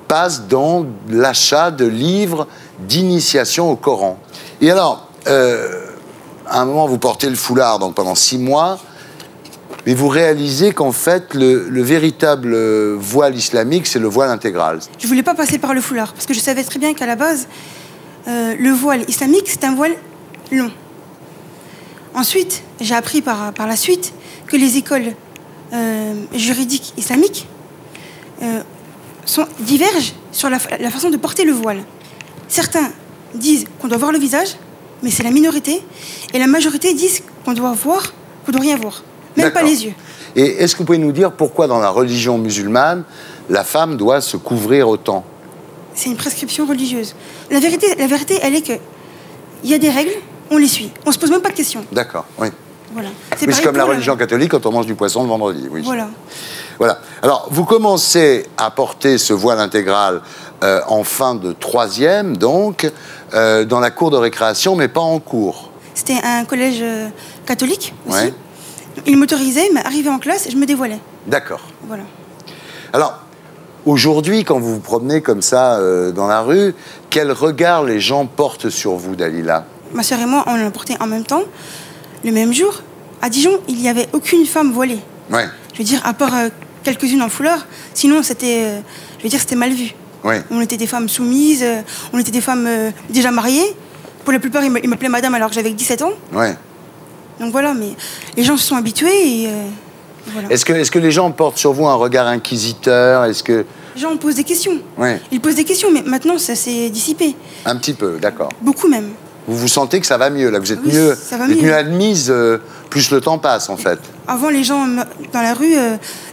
passent dans l'achat de livres d'initiation au Coran. Et alors, à un moment, vous portez le foulard donc pendant 6 mois, mais vous réalisez qu'en fait, le véritable voile islamique, c'est le voile intégral. Je ne voulais pas passer par le foulard, parce que je savais très bien qu'à la base, le voile islamique, c'est un voile long. Ensuite, j'ai appris par la suite que les écoles juridiques islamiques divergent sur la façon de porter le voile. Certains disent qu'on doit voir le visage, mais c'est la minorité, et la majorité disent qu'on doit voir, qu'on ne doit rien voir, même pas les yeux. Et est-ce que vous pouvez nous dire pourquoi dans la religion musulmane, la femme doit se couvrir autant? C'est une prescription religieuse. La vérité, elle est que il y a des règles, on les suit. On ne se pose même pas de questions. D'accord, oui. Voilà. C'est comme la religion catholique quand on mange du poisson le vendredi. Oui. Voilà. Voilà. Alors, vous commencez à porter ce voile intégral en fin de 3e, donc, dans la cour de récréation, mais pas en cours. C'était un collège catholique aussi. Ouais. Il m'autorisait, mais arrivé en classe, je me dévoilais. D'accord. Voilà. Alors, aujourd'hui, quand vous vous promenez comme ça dans la rue, quel regard les gens portent sur vous, Dalila? Ma sœur et moi, on l'a porté en même temps, le même jour. À Dijon, il n'y avait aucune femme voilée. Ouais. Je veux dire, à part quelques-unes en foulard, sinon c'était, je veux dire, c'était mal vu. Ouais. On était des femmes soumises, on était des femmes déjà mariées. Pour la plupart, ils m'appelaient madame alors que j'avais 17 ans. Ouais. Donc voilà, mais les gens se sont habitués et voilà. Est-ce que les gens portent sur vous un regard inquisiteur? Est-ce que... Les gens posent des questions. Ouais. Ils posent des questions, mais maintenant, ça s'est dissipé. Un petit peu, d'accord. Beaucoup même. Vous vous sentez que ça va mieux, là? Vous êtes Oui, mieux, ça va vous êtes mieux. mieux admise, plus le temps passe, en fait. Avant, les gens, dans la rue,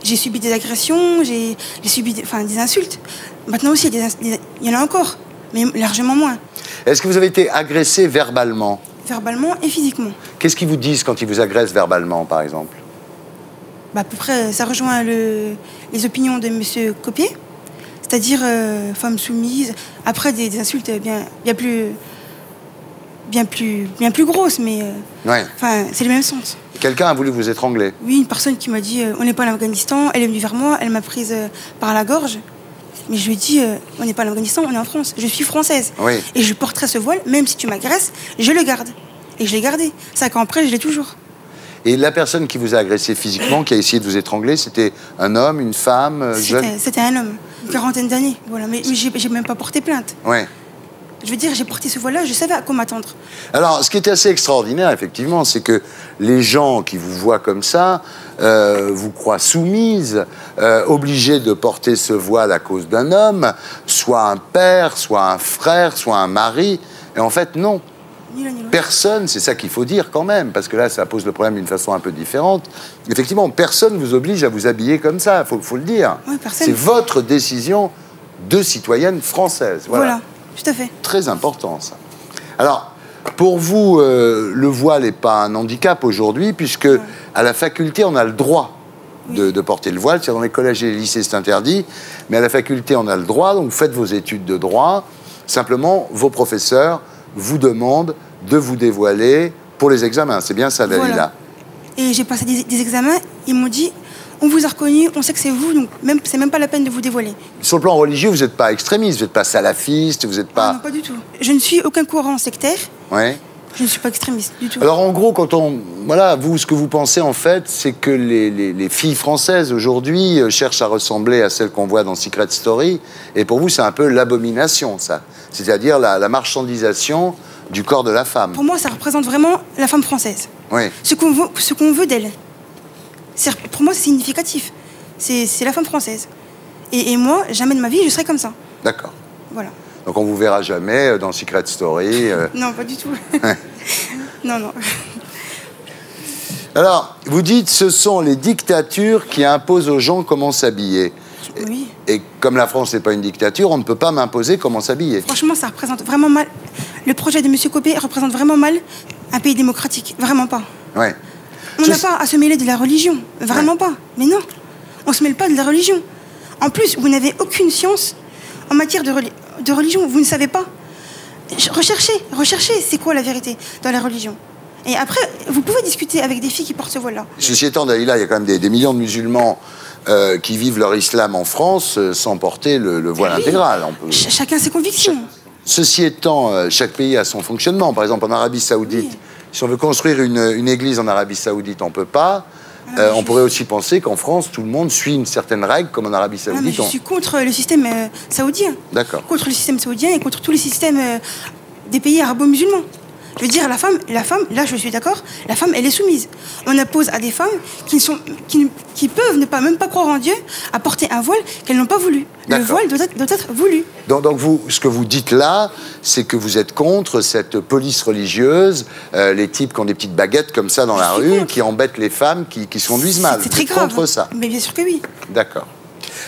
j'ai subi des agressions, j'ai subi des insultes. Maintenant aussi, il y en a encore, mais largement moins. Est-ce que vous avez été agressé verbalement? Verbalement et physiquement. Qu'est-ce qu'ils vous disent quand ils vous agressent verbalement, par exemple? Bah, à peu près, ça rejoint les opinions de M. Copé, c'est-à-dire femme soumise. Après, des insultes bien plus grosses, mais Ouais. c'est le même sens. Quelqu'un a voulu vous étrangler? Oui, une personne qui m'a dit on n'est pas en Afghanistan. Elle est venue vers moi, elle m'a prise par la gorge. Mais je lui ai dit on n'est pas en Afghanistan, on est en France. Je suis française. Oui. Et je porterai ce voile, même si tu m'agresses, je le garde. Et je l'ai gardé. 5 ans après, je l'ai toujours. Et la personne qui vous a agressé physiquement, qui a essayé de vous étrangler, c'était un homme, une femme, jeune? C'était un homme, une quarantaine d'années. Voilà. Mais j'ai même pas porté plainte. Ouais. Je veux dire, j'ai porté ce voile-là, je savais à quoi m'attendre. Alors, ce qui est assez extraordinaire, effectivement, c'est que les gens qui vous voient comme ça vous croient soumise, obligée de porter ce voile à cause d'un homme, soit un père, soit un frère, soit un mari. Et en fait, non. Ni l'un ni l'autre. Personne, c'est ça qu'il faut dire quand même, parce que là, ça pose le problème d'une façon un peu différente. Effectivement, personne ne vous oblige à vous habiller comme ça, il faut le dire. Oui, personne. C'est votre décision de citoyenne française. Voilà, tout à fait. Très important, ça. Alors, pour vous, le voile n'est pas un handicap aujourd'hui, puisque à la faculté, on a le droit de porter le voile. C'est-à-dire dans les collèges et les lycées, c'est interdit, mais à la faculté, on a le droit. Donc, vous faites vos études de droit. Simplement, vos professeurs vous demandent de vous dévoiler pour les examens. C'est bien ça, Dalila? Voilà. Et j'ai passé des examens. Ils m'ont dit on vous a reconnu, on sait que c'est vous, donc c'est même pas la peine de vous dévoiler. Sur le plan religieux, vous n'êtes pas extrémiste, vous n'êtes pas salafiste, vous n'êtes pas... Ah non, pas du tout. Je ne suis aucun courant sectaire. Ouais. Je ne suis pas extrémiste du tout. Alors en gros, vous, ce que vous pensez en fait, c'est que les filles françaises aujourd'hui cherchent à ressembler à celles qu'on voit dans Secret Story, et pour vous, c'est un peu l'abomination, ça. C'est-à-dire la marchandisation du corps de la femme. Pour moi, ça représente vraiment la femme française. Oui. Ce qu'on veut d'elle. Pour moi, c'est significatif. C'est la femme française. Et moi, jamais de ma vie, je serai comme ça. D'accord. Voilà. Donc on vous verra jamais dans Secret Story. Non, pas du tout. Non, non. Alors, vous dites, ce sont les dictatures qui imposent aux gens comment s'habiller. Oui. Et comme la France n'est pas une dictature, on ne peut pas m'imposer comment s'habiller. Franchement, ça représente vraiment mal. Le projet de M. Copé représente vraiment mal un pays démocratique. Vraiment pas. Ouais. On n'a pas à se mêler de la religion. Vraiment pas. Mais non. On ne se mêle pas de la religion. En plus, vous n'avez aucune science en matière de religion. Vous ne savez pas. Recherchez, c'est quoi la vérité dans la religion. Et après, vous pouvez discuter avec des filles qui portent ce voile-là. Ceci étant, Dalila, il y a quand même des millions de musulmans qui vivent leur islam en France sans porter le voile intégral. Chacun ses convictions. Ceci étant, chaque pays a son fonctionnement. Par exemple, en Arabie Saoudite, si on veut construire une église en Arabie Saoudite, on ne peut pas. On pourrait aussi penser qu'en France, tout le monde suit une certaine règle, comme en Arabie Saoudite. Mais je suis contre le système saoudien. D'accord. Contre le système saoudien et contre tous les systèmes des pays arabo-musulmans. Je veux dire, la femme, là je suis d'accord, la femme elle est soumise. On impose à des femmes qui peuvent ne pas, même pas croire en Dieu, à porter un voile qu'elles n'ont pas voulu. Le voile doit être voulu. Donc vous, ce que vous dites là, c'est que vous êtes contre cette police religieuse, les types qui ont des petites baguettes comme ça dans la rue, qui embêtent les femmes, qui se conduisent mal. C'est très grave. Contre ça. Mais bien sûr que oui. D'accord.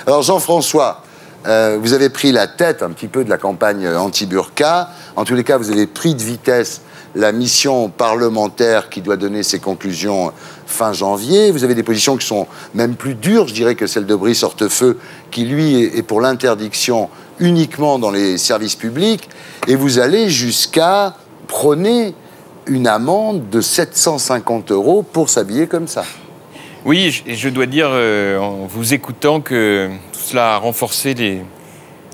Alors Jean-François, vous avez pris la tête un petit peu de la campagne anti-burqa. En tous les cas, vous avez pris de vitesse la mission parlementaire qui doit donner ses conclusions fin janvier. Vous avez des positions qui sont même plus dures, je dirais, que celle de Brice Hortefeux, qui, lui, est pour l'interdiction uniquement dans les services publics. Et vous allez jusqu'à prôner une amende de 750 € pour s'habiller comme ça. Oui, et je dois dire, en vous écoutant, que tout cela a renforcé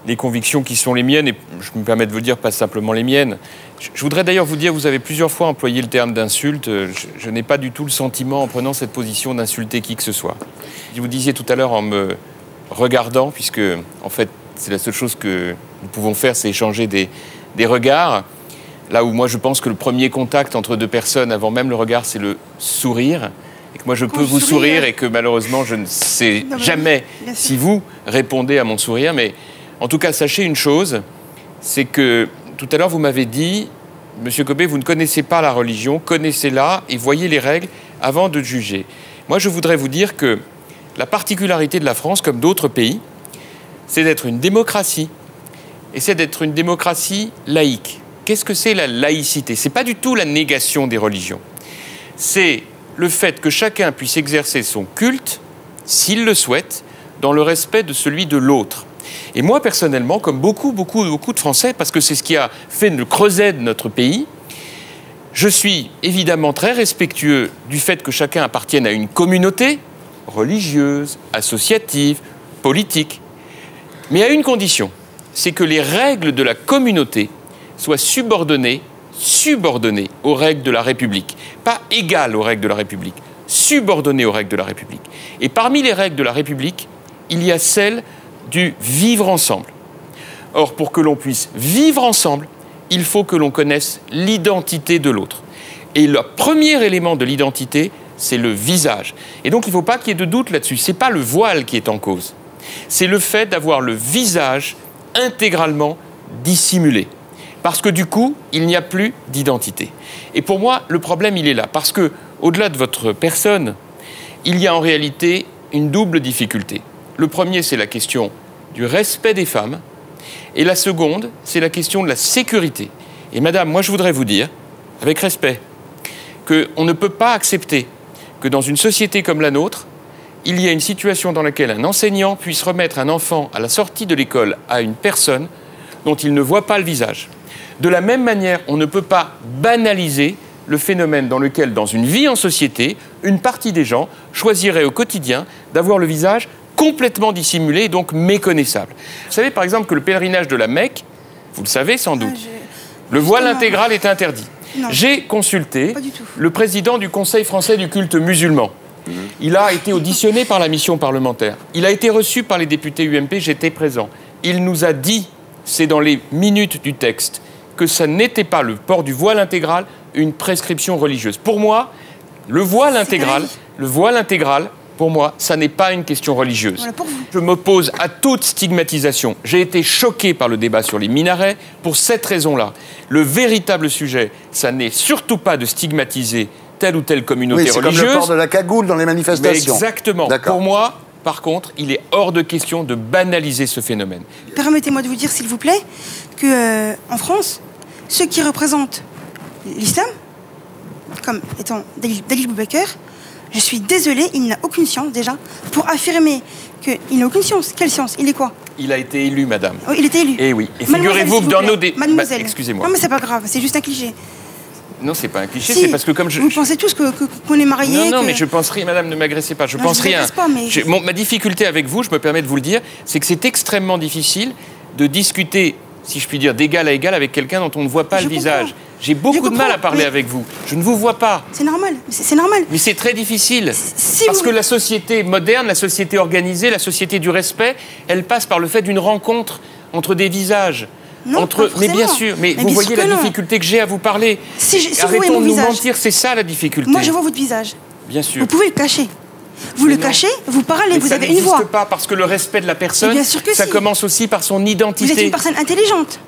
les convictions qui sont les miennes, et je me permets de vous dire, pas simplement les miennes. Je voudrais d'ailleurs vous dire, vous avez plusieurs fois employé le terme d'insulte. Je n'ai pas du tout le sentiment, en prenant cette position, d'insulter qui que ce soit. Vous disiez tout à l'heure, en me regardant, puisque, en fait, c'est la seule chose que nous pouvons faire, c'est échanger des regards. Là où moi, je pense que le premier contact entre deux personnes, avant même le regard, c'est le sourire. Et que moi, je peux vous sourire et que, malheureusement, je ne sais jamais si vous répondez à mon sourire. Mais en tout cas, sachez une chose, c'est que tout à l'heure, vous m'avez dit, Monsieur Copé, vous ne connaissez pas la religion, connaissez-la et voyez les règles avant de juger. Moi, je voudrais vous dire que la particularité de la France, comme d'autres pays, c'est d'être une démocratie. Et c'est d'être une démocratie laïque. Qu'est-ce que c'est la laïcité? Ce n'est pas du tout la négation des religions. C'est le fait que chacun puisse exercer son culte, s'il le souhaite, dans le respect de celui de l'autre. Et moi, personnellement, comme beaucoup de Français, parce que c'est ce qui a fait le creuset de notre pays, je suis évidemment très respectueux du fait que chacun appartienne à une communauté religieuse, associative, politique. Mais à une condition, c'est que les règles de la communauté soient subordonnées aux règles de la République. Pas égales aux règles de la République, subordonnées aux règles de la République. Et parmi les règles de la République, il y a celle du vivre ensemble. Or, pour que l'on puisse vivre ensemble, il faut que l'on connaisse l'identité de l'autre. Et le premier élément de l'identité, c'est le visage. Et donc, il ne faut pas qu'il y ait de doute là-dessus. Ce n'est pas le voile qui est en cause. C'est le fait d'avoir le visage intégralement dissimulé. Parce que du coup, il n'y a plus d'identité. Et pour moi, le problème, il est là. Parce que, au-delà de votre personne, il y a en réalité une double difficulté. Le premier, c'est la question du respect des femmes. Et la seconde, c'est la question de la sécurité. Et madame, moi je voudrais vous dire, avec respect, qu'on ne peut pas accepter que dans une société comme la nôtre, il y ait une situation dans laquelle un enseignant puisse remettre un enfant à la sortie de l'école à une personne dont il ne voit pas le visage. De la même manière, on ne peut pas banaliser le phénomène dans lequel, dans une vie en société, une partie des gens choisirait au quotidien d'avoir le visage complètement dissimulé et donc méconnaissable. Vous savez par exemple que le pèlerinage de la Mecque, vous le savez sans doute, le voile intégral est interdit. J'ai consulté le président du Conseil français du culte musulman. Il a été auditionné par la mission parlementaire. Il a été reçu par les députés UMP, j'étais présent. Il nous a dit, c'est dans les minutes du texte, que ça n'était pas le port du voile intégral une prescription religieuse. Pour moi, le voile intégral, pour moi, ça n'est pas une question religieuse. Voilà pour vous. Je m'oppose à toute stigmatisation. J'ai été choqué par le débat sur les minarets pour cette raison-là. Le véritable sujet, ça n'est surtout pas de stigmatiser telle ou telle communauté religieuse. C'est comme le port de la cagoule dans les manifestations. Mais exactement. Pour moi, par contre, il est hors de question de banaliser ce phénomène. Permettez-moi de vous dire, s'il vous plaît, qu'en France, ceux qui représentent l'islam, comme étant Dalil Boubaker, je suis désolée, il n'a aucune science déjà pour affirmer qu'il n'a aucune science. Quelle science? Il est quoi? Il a été élu, madame. Oui, il était élu. Et oui. Et figurez-vous que dans nos... Mademoiselle. Excusez-moi. Non, mais c'est pas grave, c'est juste un cliché. Non, c'est pas un cliché, Si. c'est parce que comme je... Vous pensez tous qu'on est mariés. Non, mais je pense rien, madame, ne m'agressez pas, je pense rien. Pas, mais... Ma difficulté avec vous, je me permets de vous le dire, c'est que c'est extrêmement difficile de discuter, si je puis dire, d'égal à égal avec quelqu'un dont on ne voit pas le visage. J'ai beaucoup de mal à parler avec vous. Je ne vous vois pas. C'est normal, c'est normal. Mais c'est très difficile. Parce que la société moderne, la société organisée, la société du respect, elle passe par le fait d'une rencontre entre des visages. Non, mais bien sûr, mais vous voyez la difficulté que j'ai à vous parler. Arrêtons de nous mentir, c'est ça la difficulté. Moi, je vois votre visage. Bien sûr. Vous pouvez le cacher. Vous le cachez, vous parlez, vous avez une voix. Ça n'existe pas, parce que le respect de la personne, ça commence aussi par son identité. Vous êtes une personne intelligente.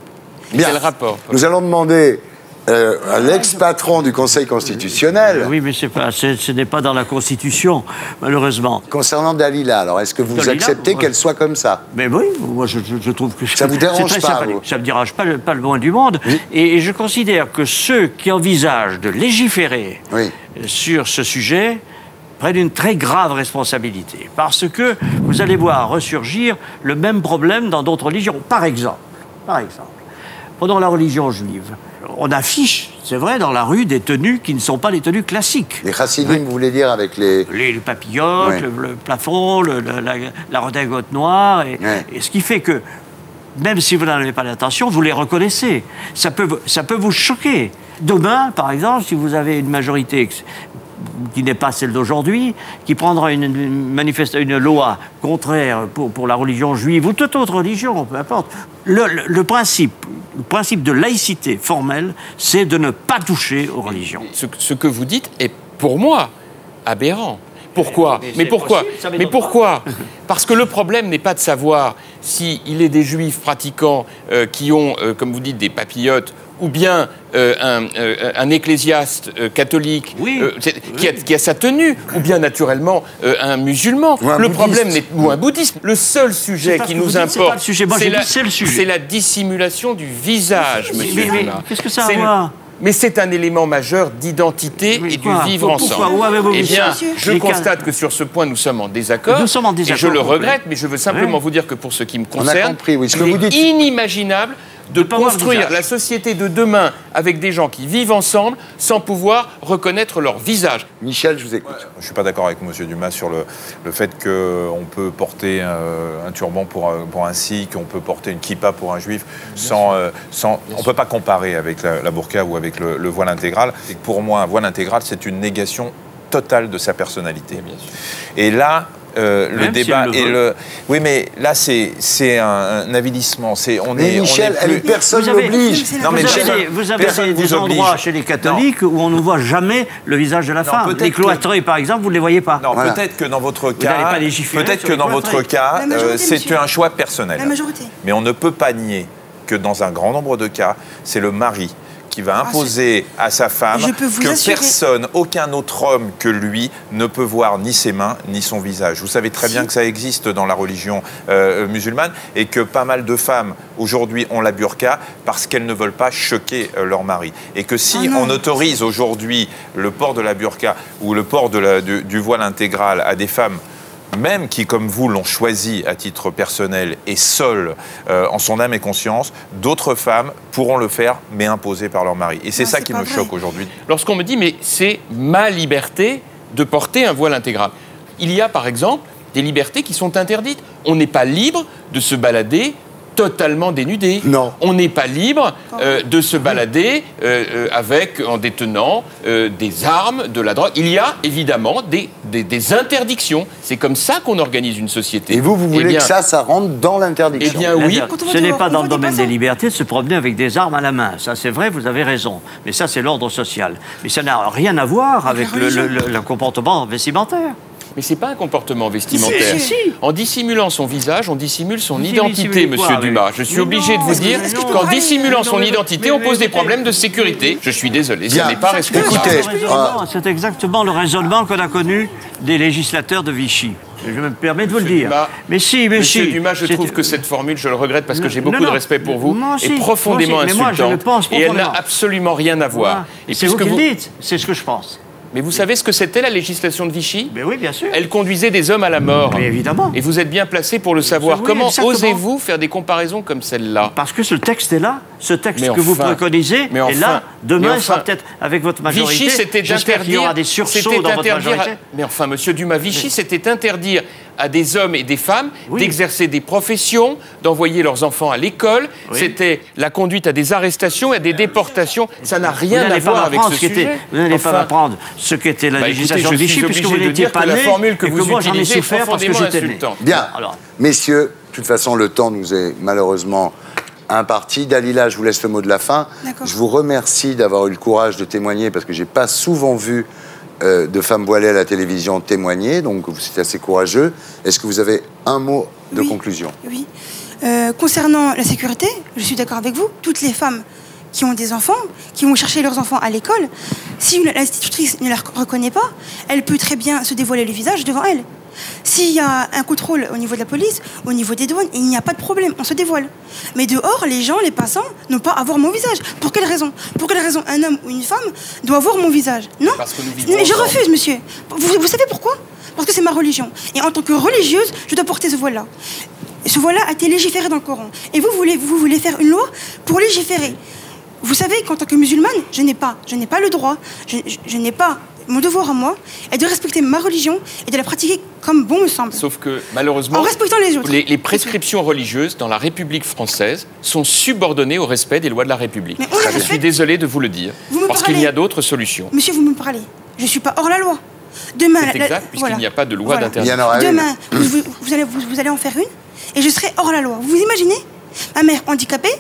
Bien. Quel rapport? Nous allons demander à l'ex-patron du Conseil constitutionnel. Oui, mais ce n'est pas dans la Constitution, malheureusement. Concernant Dalila, alors est-ce que vous acceptez qu'elle soit comme ça? Mais oui, moi je trouve que ça vous dérange pas. Ça me dérange pas le moins du monde. Oui. Et je considère que ceux qui envisagent de légiférer sur ce sujet prennent une très grave responsabilité, parce que vous allez voir ressurgir le même problème dans d'autres religions. Par exemple, prenons la religion juive. On affiche, c'est vrai, dans la rue des tenues qui ne sont pas les tenues classiques. Les chassidim, vous voulez dire, avec les papillotes, le plafond, la redingote noire, et ce qui fait que, même si vous n'en avez pas l'intention, vous les reconnaissez. Ça peut vous choquer. Demain, par exemple, si vous avez une majorité qui n'est pas celle d'aujourd'hui, qui prendra une loi contraire pour la religion juive ou toute autre religion, peu importe. Le principe de laïcité formelle, c'est de ne pas toucher aux religions. Ce que vous dites est, pour moi, aberrant. Pourquoi? Mais pourquoi? Parce que le problème n'est pas de savoir s'il est des juifs pratiquants qui ont, comme vous dites, des papillotes, ou bien un ecclésiaste catholique qui a sa tenue, ou bien naturellement un musulman. Le problème n'est ou un bouddhiste. Le seul sujet qui nous importe, c'est la dissimulation du visage, monsieur Dumas. Qu'est-ce que ça a à voir? Mais c'est un élément majeur d'identité et du vivre ensemble. Eh bien, je constate que sur ce point, nous sommes en désaccord. Nous sommes en désaccord. Et je le regrette, mais je veux simplement vous dire que pour ce qui me concerne, il est inimaginable de construire la société de demain avec des gens qui vivent ensemble sans pouvoir reconnaître leur visage. Michel, je vous écoute. Je ne suis pas d'accord avec M. Dumas sur le fait qu'on peut porter un turban pour un sikh, on peut porter une kippa pour un juif, on ne peut pas comparer avec la burqa ou avec le voile intégral. Et pour moi, un voile intégral, c'est une négation totale de sa personnalité. Et là, le débat et le... Oui, mais là, c'est un avilissement. Michel, personne n'oblige. Vous avez des endroits chez les catholiques où on ne voit jamais le visage de la femme. Les cloîtrés, par exemple, vous ne les voyez pas. Non, peut-être que dans votre cas, c'est un choix personnel. La majorité. Mais on ne peut pas nier que dans un grand nombre de cas, c'est le mari qui va imposer à sa femme que personne, aucun autre homme que lui, ne peut voir ni ses mains, ni son visage. Vous savez très bien que ça existe dans la religion musulmane et que pas mal de femmes, aujourd'hui, ont la burqa parce qu'elles ne veulent pas choquer leur mari. Et que si on autorise aujourd'hui le port de la burqa ou le port du voile intégral à des femmes même qui, comme vous, l'ont choisi à titre personnel et seul en son âme et conscience, d'autres femmes pourront le faire, mais imposées par leur mari. Et c'est ça qui me choque aujourd'hui. Lorsqu'on me dit, mais c'est ma liberté de porter un voile intégral. Il y a, par exemple, des libertés qui sont interdites. On n'est pas libre de se balader totalement dénudé. Non. On n'est pas libre de se balader en détenant des armes, de la drogue. Il y a évidemment des interdictions. C'est comme ça qu'on organise une société. Et vous voulez que ça rentre dans l'interdiction? Eh bien oui. Ce n'est pas dans le domaine des libertés de se promener avec des armes à la main. Ça c'est vrai, vous avez raison. Mais ça c'est l'ordre social. Mais ça n'a rien à voir avec le comportement vestimentaire. Mais ce n'est pas un comportement vestimentaire. En dissimulant son visage, on dissimule son identité, monsieur Dumas. Je suis obligé de vous dire qu'en dissimulant son identité, on pose des problèmes de sécurité. Je suis désolé, ce n'est pas respectable. C'est exactement le raisonnement qu'on a connu des législateurs de Vichy. Je me permets de vous le dire. Mais si, Monsieur Dumas, je trouve que cette formule, je le regrette parce que j'ai beaucoup de respect pour vous, est profondément insultante. Et elle n'a absolument rien à voir. C'est vous qui le dites, c'est ce que je pense. Mais vous savez ce que c'était la législation de Vichy? Mais oui, bien sûr. Elle conduisait des hommes à la mort. Mais évidemment. Et vous êtes bien placé pour le savoir. Oui, comment exactement. osez-vous faire des comparaisons comme celle-là? Parce que ce texte est là. Ce texte mais que vous préconisez est là. Demain, il sera peut-être avec votre majorité. Vichy, c'était d'interdire. Il y aura des sursauts dans votre majorité. Mais enfin, monsieur Dumas, Vichy, c'était interdire à des hommes et des femmes d'exercer des professions, d'envoyer leurs enfants à l'école. Oui. C'était la conduite à des arrestations et à des déportations. Ça n'a rien à voir avec ce sujet. Vous n'allez pas m'apprendre ce qu'était la législation de Vichy, puisque vous n'étiez pas né, la formule que et vous que moi j'en ai utilisez souffert parce que j'étais né. Bien. Alors, messieurs, de toute façon, le temps nous est malheureusement imparti. Dalila, je vous laisse le mot de la fin. Je vous remercie d'avoir eu le courage de témoigner, parce que j'ai pas souvent vu de femmes voilées à la télévision témoigner, donc c'est assez courageux. Est-ce que vous avez un mot de conclusion? Oui. Concernant la sécurité, je suis d'accord avec vous. Toutes les femmes qui ont des enfants, qui vont chercher leurs enfants à l'école, si l'institutrice ne la reconnaît pas, elle peut très bien se dévoiler le visage devant elle. S'il y a un contrôle au niveau de la police, au niveau des douanes, il n'y a pas de problème, on se dévoile. Mais dehors, les gens, les passants, n'ont pas à voir mon visage. Pour quelle raison? Pour quelle raison un homme ou une femme doit voir mon visage? Non. Parce que nous vivons mais je refuse, monsieur. Vous savez pourquoi? Parce que c'est ma religion. Et en tant que religieuse, je dois porter ce voile-là. Ce voile-là a été légiféré dans le Coran. Et vous voulez faire une loi pour légiférer. Vous savez qu'en tant que musulmane, je n'ai pas le droit, je n'ai pas... Mon devoir à moi est de respecter ma religion et de la pratiquer comme bon me semble. Sauf que, malheureusement, en respectant les autres. Les prescriptions religieuses dans la République française sont subordonnées au respect des lois de la République. Je suis désolé de vous le dire, parce qu'il y a d'autres solutions. Monsieur, vous me parlez. Je ne suis pas hors la loi. Demain, c'est exact, puisqu'il n'y a pas de loi d'interdiction. Demain, vous allez en faire une, et je serai hors la loi. Vous vous imaginez? Ma mère handicapée,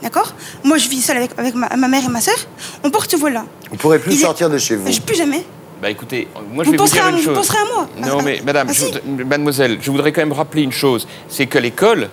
d'accord? Moi, je vis seule avec ma mère et ma sœur. On porte ce voile-là. Vous ne pourrez plus sortir de chez vous. Plus jamais. Bah écoutez, moi je vais vous dire une chose. Vous penserez à moi. Non mais madame, mademoiselle, je voudrais quand même rappeler une chose. C'est qu'à l'école,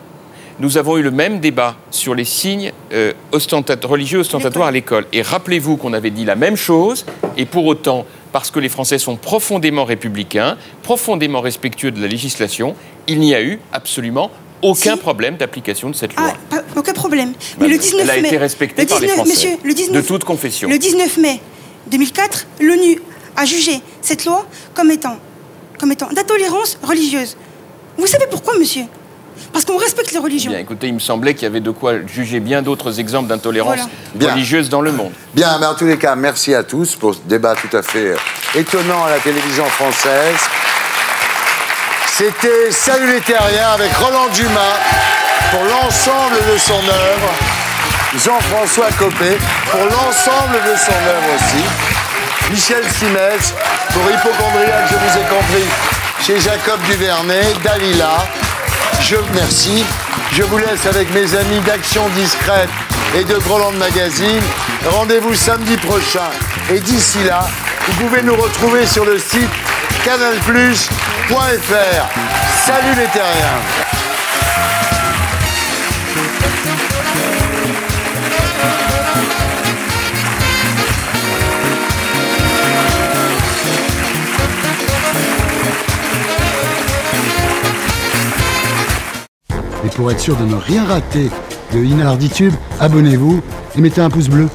nous avons eu le même débat sur les signes religieux ostentatoires à l'école. Et rappelez-vous qu'on avait dit la même chose, et pour autant, parce que les Français sont profondément républicains, profondément respectueux de la législation, il n'y a eu absolument aucun problème d'application de cette loi. Aucun problème. Mais le 19 mai... Elle a été respectée par les Français, de toute confession. Le 19 mai 2004, l'ONU a jugé cette loi comme étant d'intolérance religieuse. Vous savez pourquoi, monsieur? Parce qu'on respecte les religions. Bien, écoutez, il me semblait qu'il y avait de quoi juger bien d'autres exemples d'intolérance religieuse dans le monde. Bien, mais en tous les cas, merci à tous pour ce débat tout à fait étonnant à la télévision française. C'était Salut les terriens avec Roland Dumas pour l'ensemble de son œuvre, Jean-François Copé pour l'ensemble de son œuvre aussi, Michel Simès pour Hypochondriaque, je vous ai compris, chez Jacob Duvernay, Dalila. Je vous remercie. Je vous laisse avec mes amis d'Action Discrète et de Groland Magazine. Rendez-vous samedi prochain. Et d'ici là, vous pouvez nous retrouver sur le site canalplus.fr. Salut les terriens. Et pour être sûr de ne rien rater de Inarditube, abonnez-vous et mettez un pouce bleu.